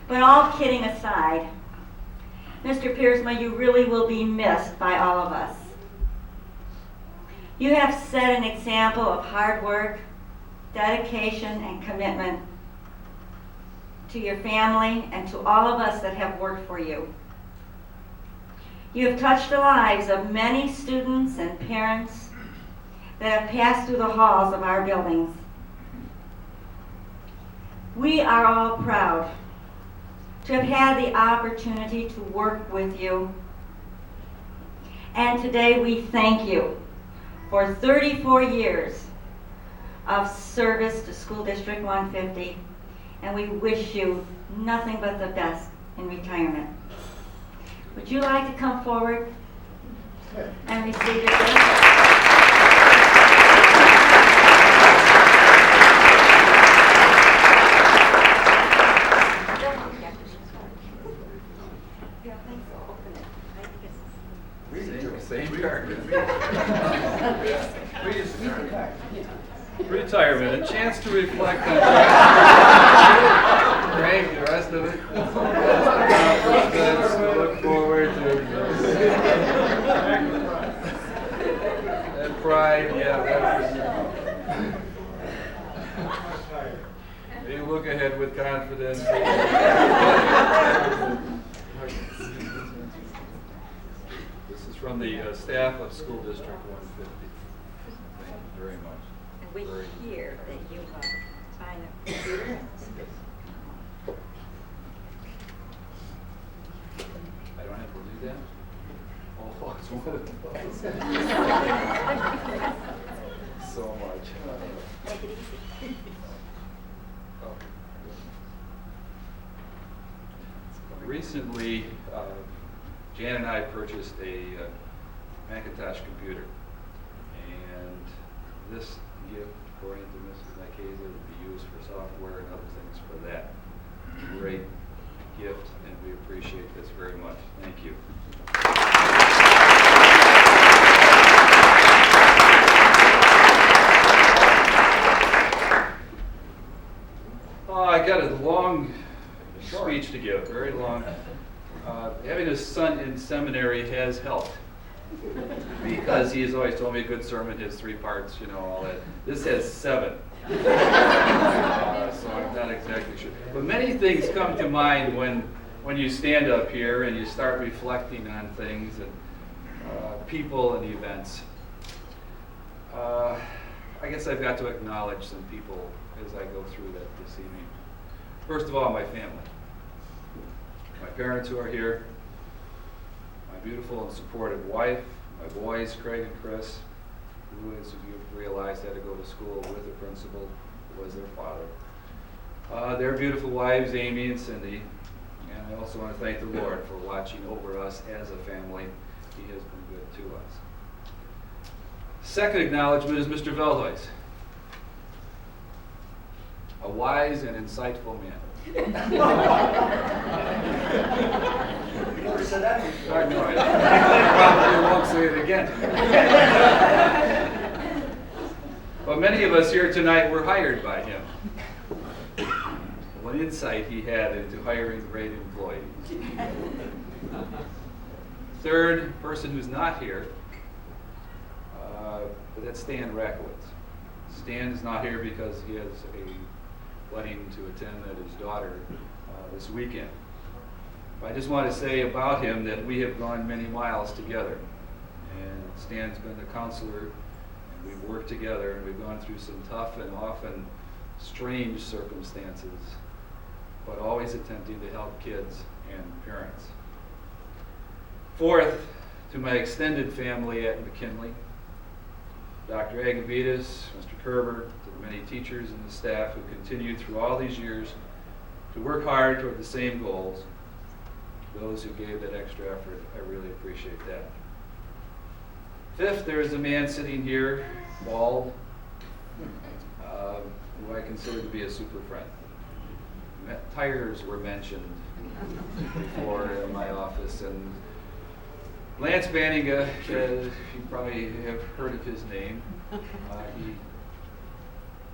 But all kidding aside, Mr. Piersma, you really will be missed by all of us. You have set an example of hard work, dedication, and commitment to your family and to all of us that have worked for you. You have touched the lives of many students and parents that have passed through the halls of our buildings. We are all proud to have had the opportunity to work with you. And today we thank you for 34 years of service to School District 150, and we wish you nothing but the best in retirement. Would you like to come forward and receive your gift? Retirement, a chance to reflect on Frank, the rest of it. Accomplishments to look forward to. And pride, yeah. You look ahead with confidence. This is from the staff of School District 150. Thank you very much. And we hear that you have signed a computer. I don't have to do that? Oh, it's one of those. So much. Take it easy. Oh. Recently, Jan and I purchased a Macintosh computer, and this gift, according to Mrs. Nakeza, will be used for software and other things for that. Great gift, and we appreciate this very much. Thank you. long speech to give, very long. Having a son in seminary has helped because he has always told me a good sermon has 3 parts, you know, all that. This has 7. So I'm not exactly sure. But many things come to mind when you stand up here and you start reflecting on things and people and events. I guess I've got to acknowledge some people as I go through that this evening. First of all, my family. My parents who are here, my beautiful and supportive wife, my boys, Craig and Chris, who, as you've realized, had to go to school with a principal who was their father. Their beautiful wives, Amy and Cindy. And I also want to thank the Lord for watching over us as a family. He has been good to us. Second acknowledgement is Mr. Veldhuis, a wise and insightful man. You never said that before. I know. I probably won't say it again. But many of us here tonight were hired by him. What insight he had into hiring great employees. Third person who's not here, but that's Stan Rakowitz. Stan is not here because he has a wedding to attend at his daughter this weekend. I just want to say about him that we have gone many miles together. And Stan's been a counselor, and we've worked together, and we've gone through some tough and often strange circumstances, but always attempting to help kids and parents. Fourth, to my extended family at McKinley, Dr. Agavitas, Mr. Kerber, to the many teachers and the staff who continued through all these years to work hard toward the same goals. Those who gave that extra effort, I really appreciate that. Fifth, there is a man sitting here, bald, who I consider to be a super friend. Tires were mentioned before in my office, and Lance Banninga, you probably have heard of his name. He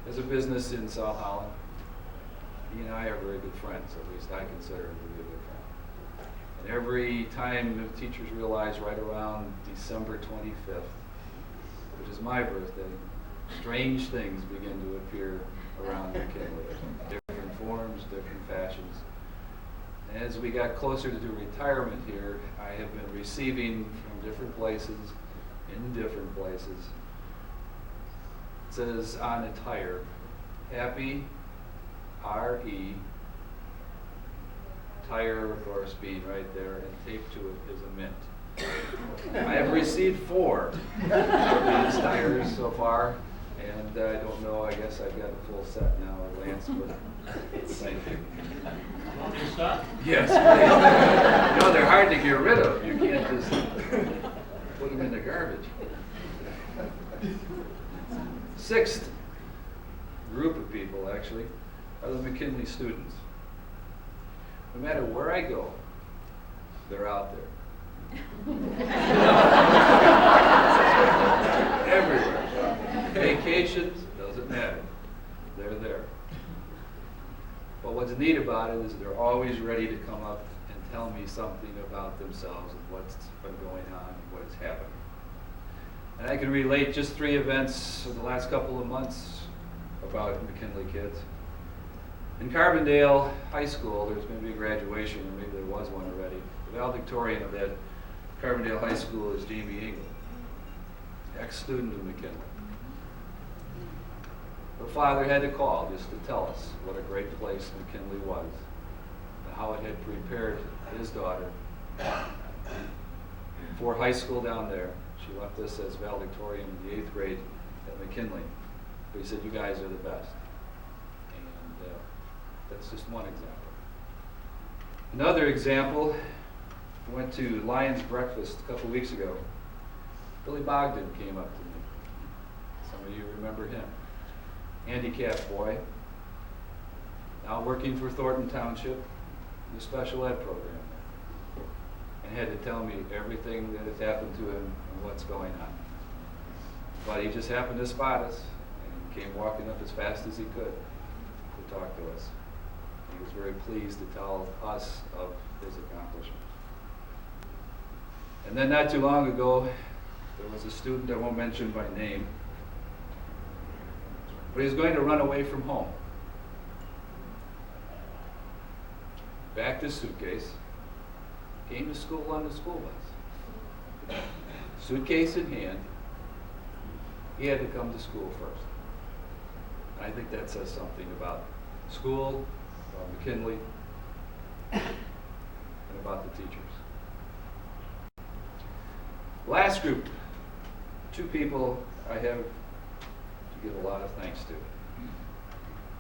has a business in South Holland. He and I are very good friends, at least I consider him to be a good friend. And every time the teachers realize right around December 25th, which is my birthday, strange things begin to appear around McKinley. Different forms, different fashions. As we got closer to retirement here, I have been receiving from different places, in different places. It says on a tire, Happy R.E. Tire, of course, being right there, and taped to it is a mint. I have received 4 of these tires so far, and I don't know, I guess I've got a full set now, Lance, but thank you. Want me to stop? Yes, please. You know, they're hard to get rid of. You can't just put them in the garbage. Sixth group of people, actually, are the McKinley students. No matter where I go, they're out there. Everywhere. Vacations, doesn't matter. They're there. But what's neat about it is they're always ready to come up and tell me something about themselves and what's been going on and what's happening. And I can relate just 3 events in the last couple of months about McKinley kids. In Carbondale High School, there's going to be a graduation, or maybe there was one already. The valedictorian of that Carbondale High School is Jamie Engel, ex-student of McKinley. Her father had to call just to tell us what a great place McKinley was and how it had prepared his daughter for high school down there. She left us as valedictorian in the 8th grade at McKinley. But he said, you guys are the best. And that's just one example. Another example, I went to Lions Breakfast a couple weeks ago. Billy Bogdan came up to me. Some of you remember him. Handicapped boy, now working for Thornton Township, the special ed program, and had to tell me everything that has happened to him and what's going on. But he just happened to spot us and came walking up as fast as he could to talk to us. He was very pleased to tell us of his accomplishment. And then not too long ago, there was a student I won't mention by name, but he was going to run away from home. Packed his suitcase, came to school on the school bus. Suitcase in hand, he had to come to school first. I think that says something about school, about McKinley, and about the teachers. Last group, two people I have to give a lot of thanks to.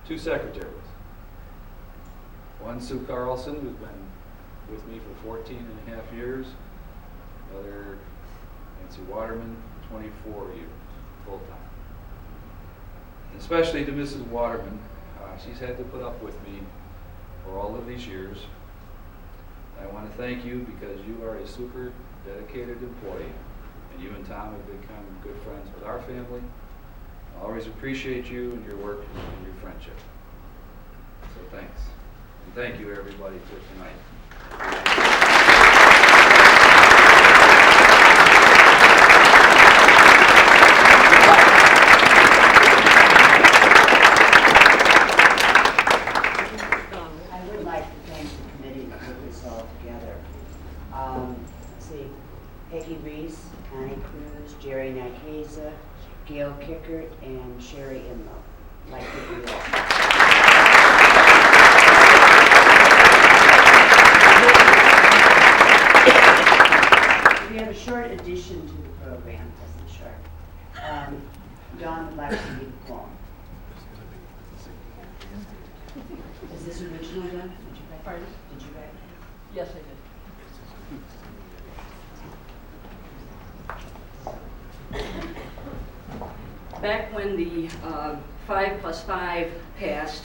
Two secretaries. One, Sue Carlson, who's been with me for 14 and a half years. Another, Nancy Waterman, 24 years, full time. Especially to Mrs. Waterman. She's had to put up with me for all of these years. I want to thank you because you are a super dedicated employee, and you and Tom have become good friends with our family. I always appreciate you and your work and your friendship. So thanks. And thank you everybody for tonight. Jerry Nikeza, Gail Kickert, and Sherry Imlo. Like to do that. We have a short addition to the program, isn't short. Dawn would like to read a poem. Is this original, Dawn? Did you write? Pardon? Did you write? Yes, I did. Back when the 5+5 passed,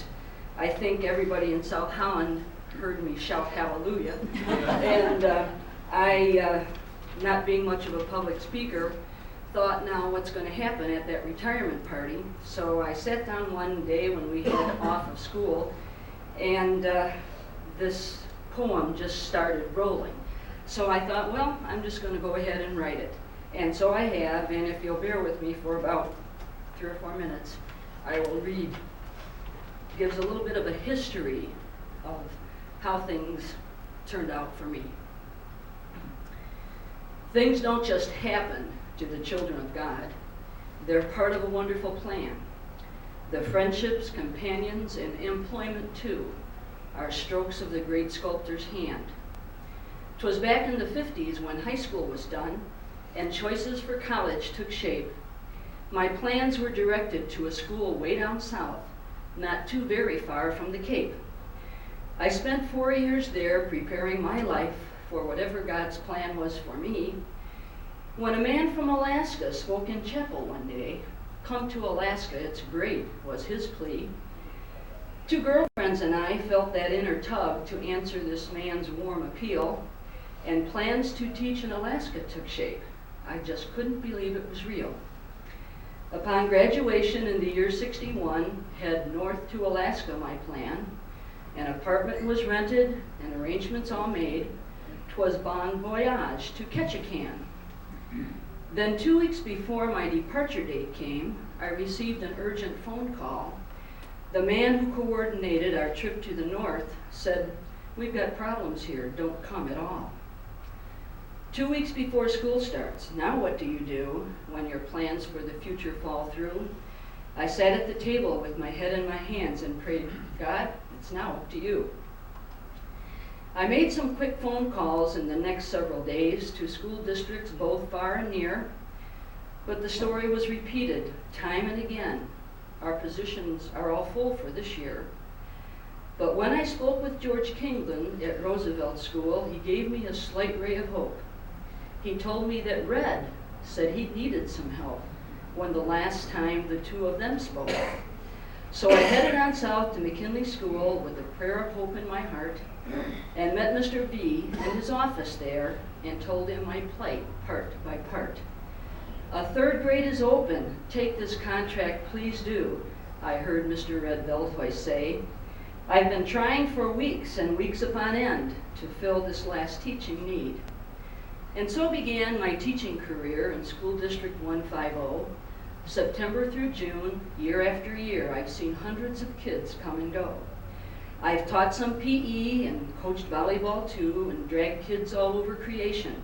I think everybody in South Holland heard me shout hallelujah. And I, not being much of a public speaker, thought, now what's going to happen at that retirement party? So I sat down one day when we had off of school, and this poem just started rolling. So I thought, well, I'm just going to go ahead and write it. And so I have, and if you'll bear with me for about 3 or 4 minutes, I will read. Gives a little bit of a history of how things turned out for me. Things don't just happen to the children of God. They're part of a wonderful plan. The friendships, companions, and employment too are strokes of the great sculptor's hand. 'Twas back in the 50s when high school was done and choices for college took shape. My plans were directed to a school way down south, not too very far from the Cape. I spent 4 years there preparing my life for whatever God's plan was for me, when a man from Alaska spoke in chapel one day. Come to Alaska, it's great, was his plea. 2 girlfriends and I felt that inner tug to answer this man's warm appeal, and plans to teach in Alaska took shape. I just couldn't believe it was real. Upon graduation in the year 61, head north to Alaska, my plan. An apartment was rented and arrangements all made. 'Twas bon voyage to Ketchikan. Then 2 weeks before my departure date came, I received an urgent phone call. The man who coordinated our trip to the north said, "We've got problems here, don't come at all." 2 weeks before school starts, now what do you do when your plans for the future fall through? I sat at the table with my head in my hands and prayed, God, it's now up to you. I made some quick phone calls in the next several days to school districts both far and near, but the story was repeated time and again. Our positions are all full for this year. But when I spoke with George Kingland at Roosevelt School, he gave me a slight ray of hope. He told me that Red said he needed some help when the last time the 2 of them spoke. So I headed on south to McKinley School with a prayer of hope in my heart and met Mr. B in his office there and told him my plight part by part. A 3rd grade is open. Take this contract, please do, I heard Mr. Red Veldhuis say. I've been trying for weeks and weeks upon end to fill this last teaching need. And so began my teaching career in School District 150. September through June, year after year, I've seen hundreds of kids come and go. I've taught some PE and coached volleyball too, and dragged kids all over creation,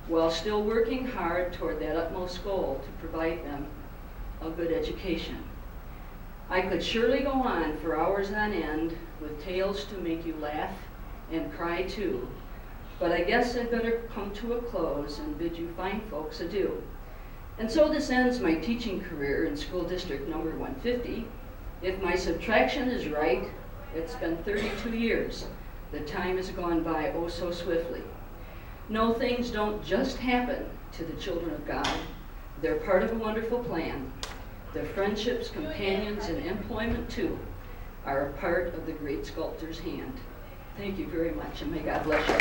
while still working hard toward that utmost goal to provide them a good education. I could surely go on for hours on end with tales to make you laugh and cry too, but I guess I'd better come to a close and bid you fine folks adieu. And so this ends my teaching career in School District number 150. If my subtraction is right, it's been 32 years. The time has gone by oh so swiftly. No, things don't just happen to the children of God. They're part of a wonderful plan. Their friendships, companions, and employment too are a part of the great sculptor's hand. Thank you very much, and may God bless you.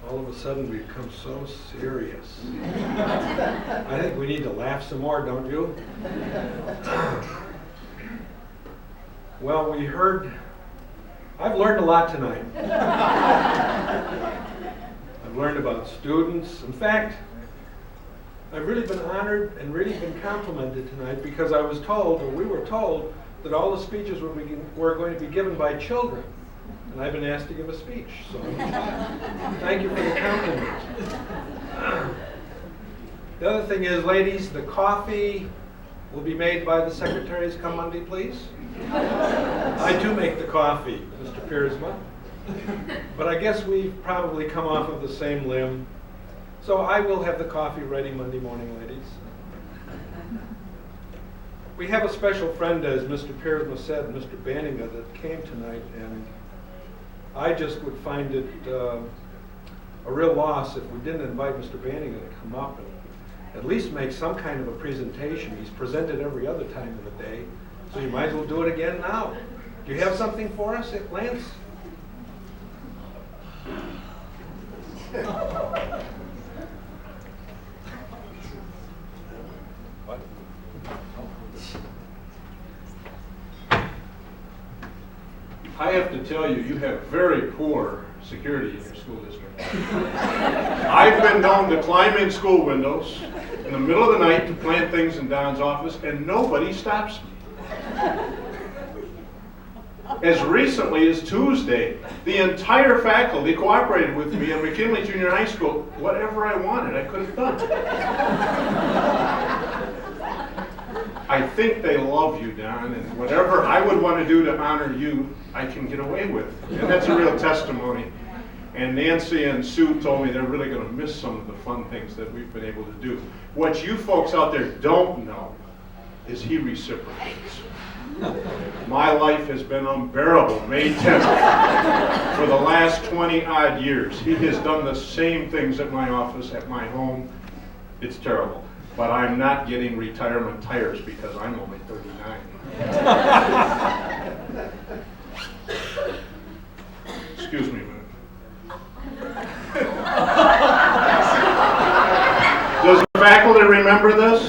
All of a sudden we've become so serious. I think we need to laugh some more, don't you? Well, I've learned a lot tonight. I've learned about students. In fact, I've really been honored and really been complimented tonight because I was told, or we were told, that all the speeches were going to be given by children. And I've been asked to give a speech, so thank you for the compliment. The other thing is, ladies, the coffee will be made by the secretaries come Monday, please. I do make the coffee, Mr. Piersma. But I guess we've probably come off of the same limb. So I will have the coffee ready Monday morning, ladies. We have a special friend, as Mr. Piersma said, Mr. Banninga, that came tonight, and I just would find it a real loss if we didn't invite Mr. Banninga to come up and at least make some kind of a presentation. He's presented every other time of the day, so you might as well do it again now. Do you have something for us, Lance? What? I have to tell you, you have very poor security in your school district. I've been known to climb in school windows in the middle of the night to plant things in Don's office, and nobody stops me. As recently as Tuesday, the entire faculty cooperated with me at McKinley Junior High School. Whatever I wanted, I could have done. I think they love you, Don, and whatever I would want to do to honor you, I can get away with. And that's a real testimony. And Nancy and Sue told me they're really going to miss some of the fun things that we've been able to do. What you folks out there don't know is he reciprocates. My life has been unbearable, May 10th. For the last 20-odd years, he has done the same things at my office, at my home. It's terrible. But I'm not getting retirement tires because I'm only 39. Excuse me a minute. Does the faculty remember this?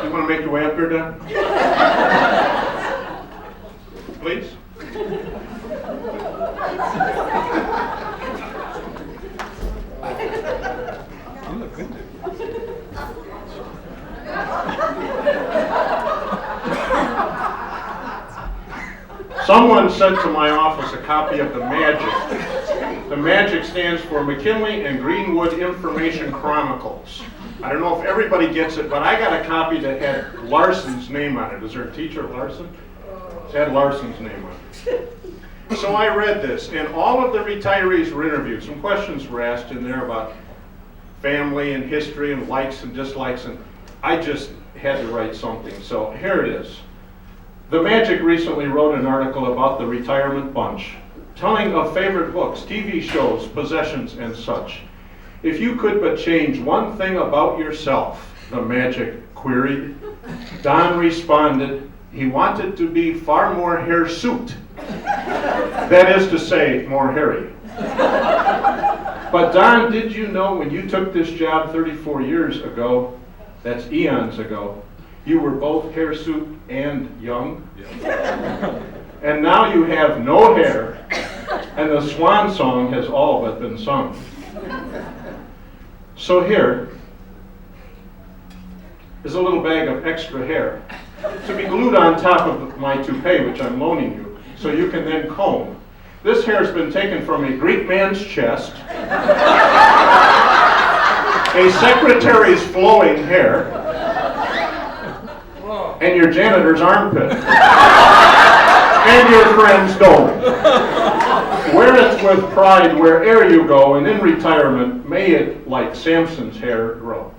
You want to make your way up here, Don? Please? You look good, dude. Someone sent to my office a copy of the MAGIC. The MAGIC stands for McKinley and Greenwood Information Chronicles. I don't know if everybody gets it, but I got a copy that had Larson's name on it. Is there a teacher, Larson? Ed Larson's name on it. So I read this, and all of the retirees were interviewed. Some questions were asked in there about family and history and likes and dislikes, and I just had to write something. So here it is. The Magic recently wrote an article about the retirement bunch, telling of favorite books, TV shows, possessions, and such. If you could but change one thing about yourself, the Magic queried. Don responded, he wanted to be far more hirsute. That is to say, more hairy. But Don, did you know when you took this job 34 years ago, that's eons ago, you were both hirsute and young? And now you have no hair, and the swan song has all but been sung. So here is a little bag of extra hair to be glued on top of my toupee, which I'm loaning you, so you can then comb. This hair has been taken from a Greek man's chest, a secretary's flowing hair, and your janitor's armpit, and your friend's dome. Wear it with pride where'er you go, and in retirement, may it, like Samson's hair, grow.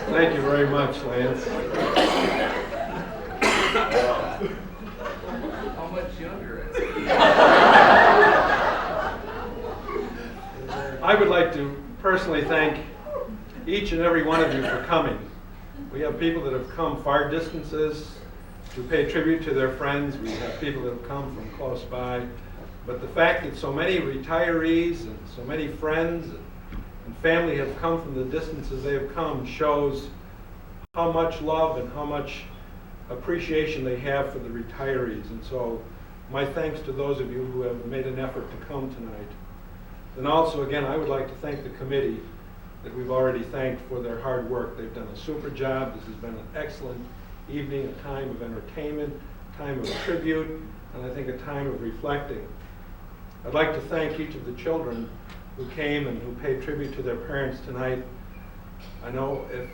Thank you very much, Lance. How much younger is he? I would like to personally thank each and every one of you for coming. We have people that have come far distances to pay tribute to their friends. We have people that have come from close by. But the fact that so many retirees and so many friends and family have come from the distances they have come shows how much love and how much appreciation they have for the retirees. And so my thanks to those of you who have made an effort to come tonight. And also, again, I would like to thank the committee that we've already thanked for their hard work. They've done a super job. This has been an excellent evening, a time of entertainment, a time of tribute, and I think a time of reflecting. I'd like to thank each of the children who came and who paid tribute to their parents tonight. I know if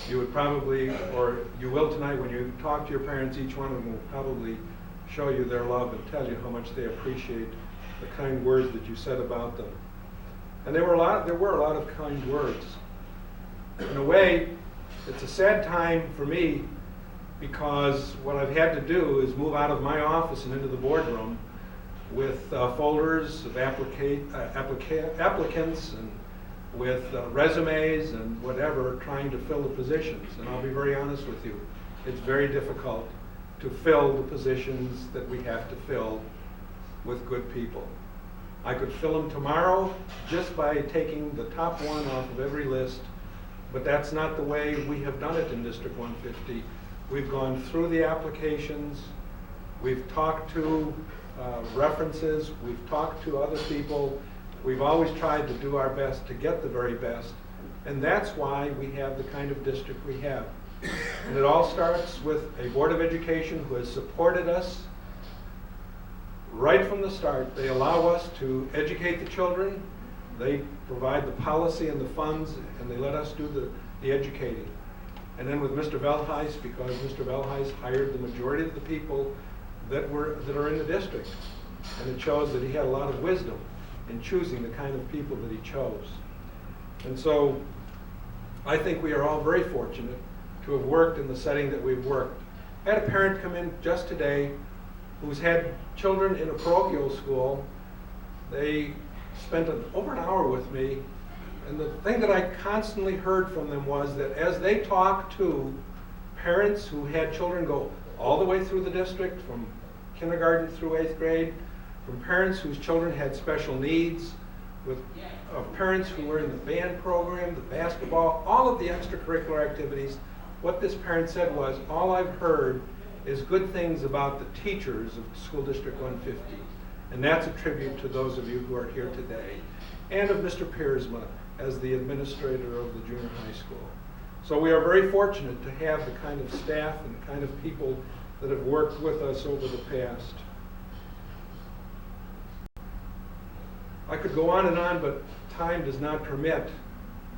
you would probably, or you will tonight when you talk to your parents, each one of them will probably show you their love and tell you how much they appreciate the kind words that you said about them. And there were a lot of kind words. In a way, it's a sad time for me because what I've had to do is move out of my office and into the boardroom with folders of applicants and with resumes and whatever, trying to fill the positions. And I'll be very honest with you, it's very difficult to fill the positions that we have to fill with good people. I could fill them tomorrow just by taking the top one off of every list, but that's not the way we have done it in District 150. We've gone through the applications, we've talked to references, we've talked to other people. We've always tried to do our best to get the very best, and that's why we have the kind of district we have. And it all starts with a Board of Education who has supported us right from the start. They allow us to educate the children, they provide the policy and the funds, and they let us do the educating. And then with Mr. Velheis, because Mr. Velheis hired the majority of the people that are in the district. And it shows that he had a lot of wisdom in choosing the kind of people that he chose. And so I think we are all very fortunate to have worked in the setting that we've worked. I had a parent come in just today who's had children in a parochial school. They spent over an hour with me, and the thing that I constantly heard from them was that as they talked to parents who had children go all the way through the district, from kindergarten through 8th grade, from parents whose children had special needs, of parents who were in the band program, the basketball, all of the extracurricular activities, what this parent said was, all I've heard is good things about the teachers of School District 150. And that's a tribute to those of you who are here today, and of Mr. Piersma as the administrator of the junior high school. So we are very fortunate to have the kind of staff and the kind of people that have worked with us over the past. I could go on, but time does not permit.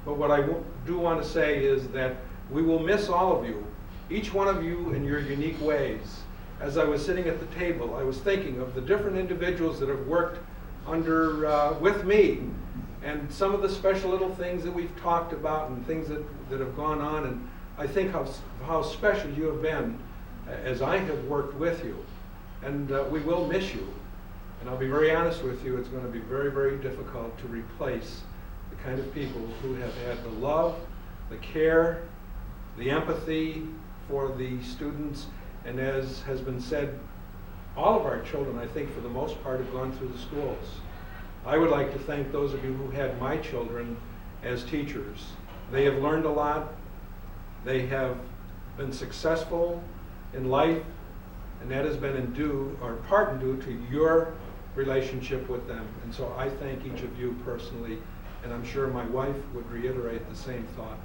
But what I do want to say is that we will miss all of you, each one of you in your unique ways. As I was sitting at the table, I was thinking of the different individuals that have worked with me, and some of the special little things that we've talked about and things that have gone on, and I think how special you have been as I have worked with you. And we will miss you. And I'll be very honest with you, it's going to be very, very difficult to replace the kind of people who have had the love, the care, the empathy for the students, and as has been said, all of our children, I think, for the most part, have gone through the schools. I would like to thank those of you who had my children as teachers. They have learned a lot. They have been successful in life, and that has been part and due to your relationship with them. And so I thank each of you personally, and I'm sure my wife would reiterate the same thought.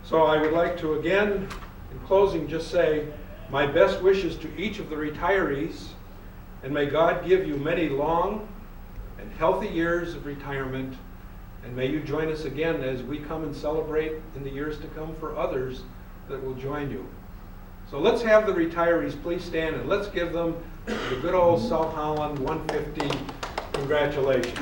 So I would like to again, in closing, just say my best wishes to each of the retirees, and may God give you many long and healthy years of retirement, and may you join us again as we come and celebrate in the years to come for others that will join you. So let's have the retirees please stand, and let's give them the good old South Holland 150 congratulations.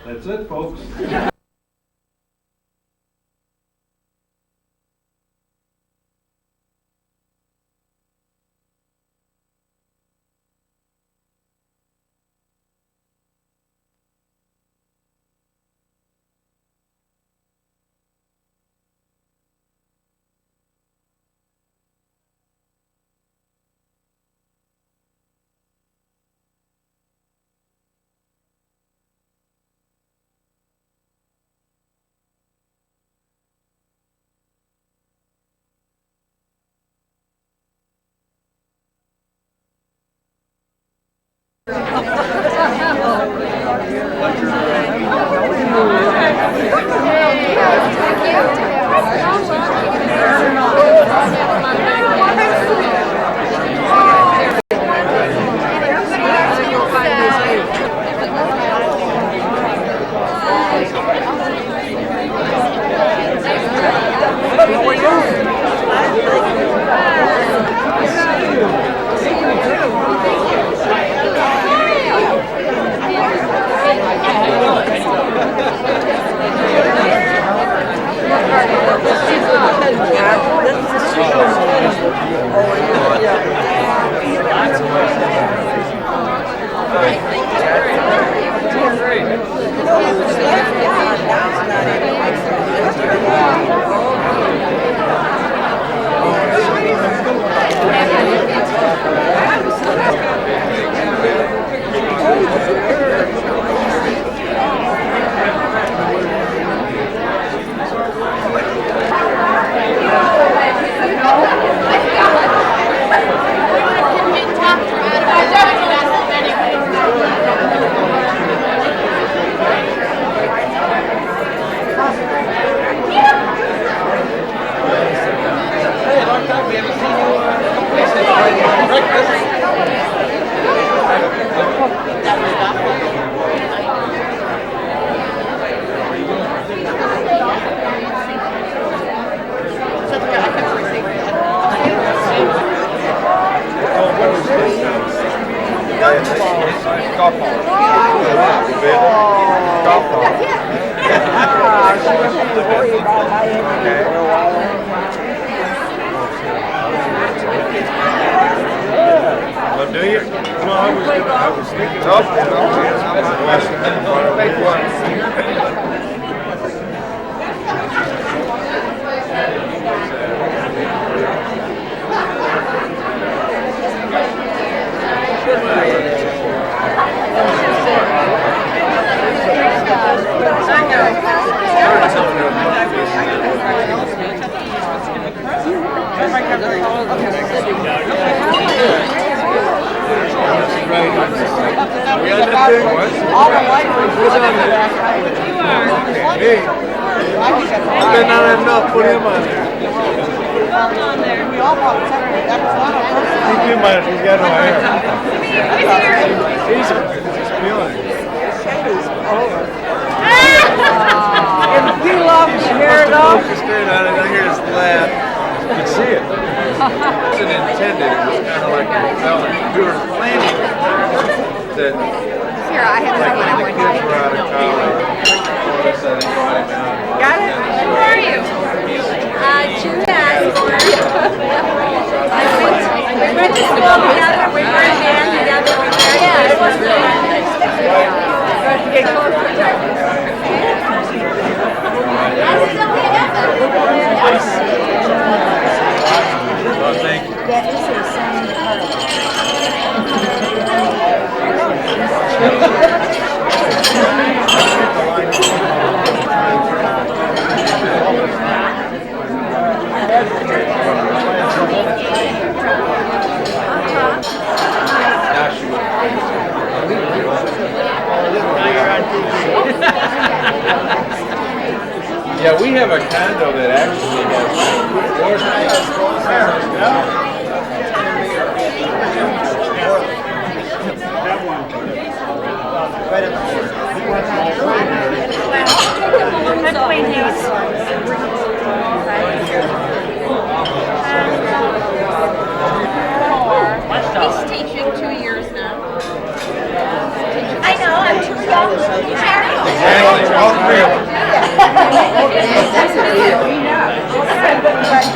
That's it, folks. I've been on enough, put him on there. We all bought it separately. That was not our first time. Keep him on, he's got no hair. He's feeling it. And he loves to hair it up. Focus straight on it, I hear his laugh. You can see it. It wasn't intended, it was kind of like a felon. We were planning that. Here, I had someone I Kids were out of college. So they brought him out. Got it? Who are you? June Asper. We went to school together, we were in band together. Yeah, it was really nice. Get closer. Well, thank you. That is a signed Yeah, we have a condo that actually has floors. He's teaching 2 years now. I know, I'm too young. Exactly, all three of them.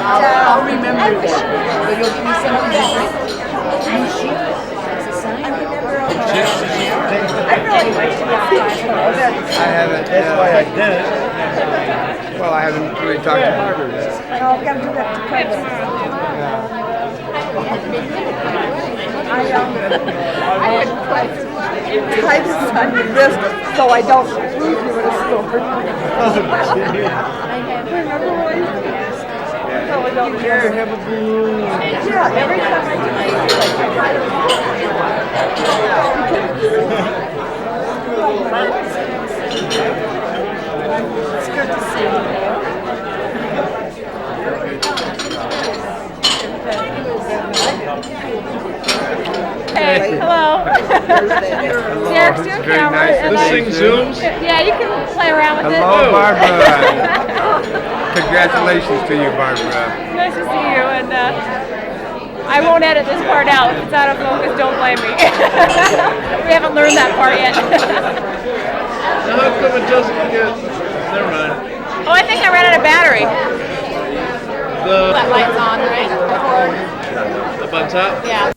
I'll remember that. But you'll give me something different. I really like to I haven't, that's why I didn't. Well, I haven't really talked to Barbara yet. No, I've got to do that to Kevin. I had types on your list so I don't lose you in a store. Remember what I used to ask? So I don't have a balloon. Yeah, every time I do it's good to see you. Hey, hello. Derek's doing camera. This thing zooms? Yeah, you can play around with it. Hello, Barbara. Congratulations to you, Barbara. Nice to see you, and I won't edit this part out. If it's out of focus, don't blame me. We haven't learned that part yet. Now, how come it doesn't get... Never mind. Oh, I think I ran out of battery. The... That light's on, right? Up on top? Yeah.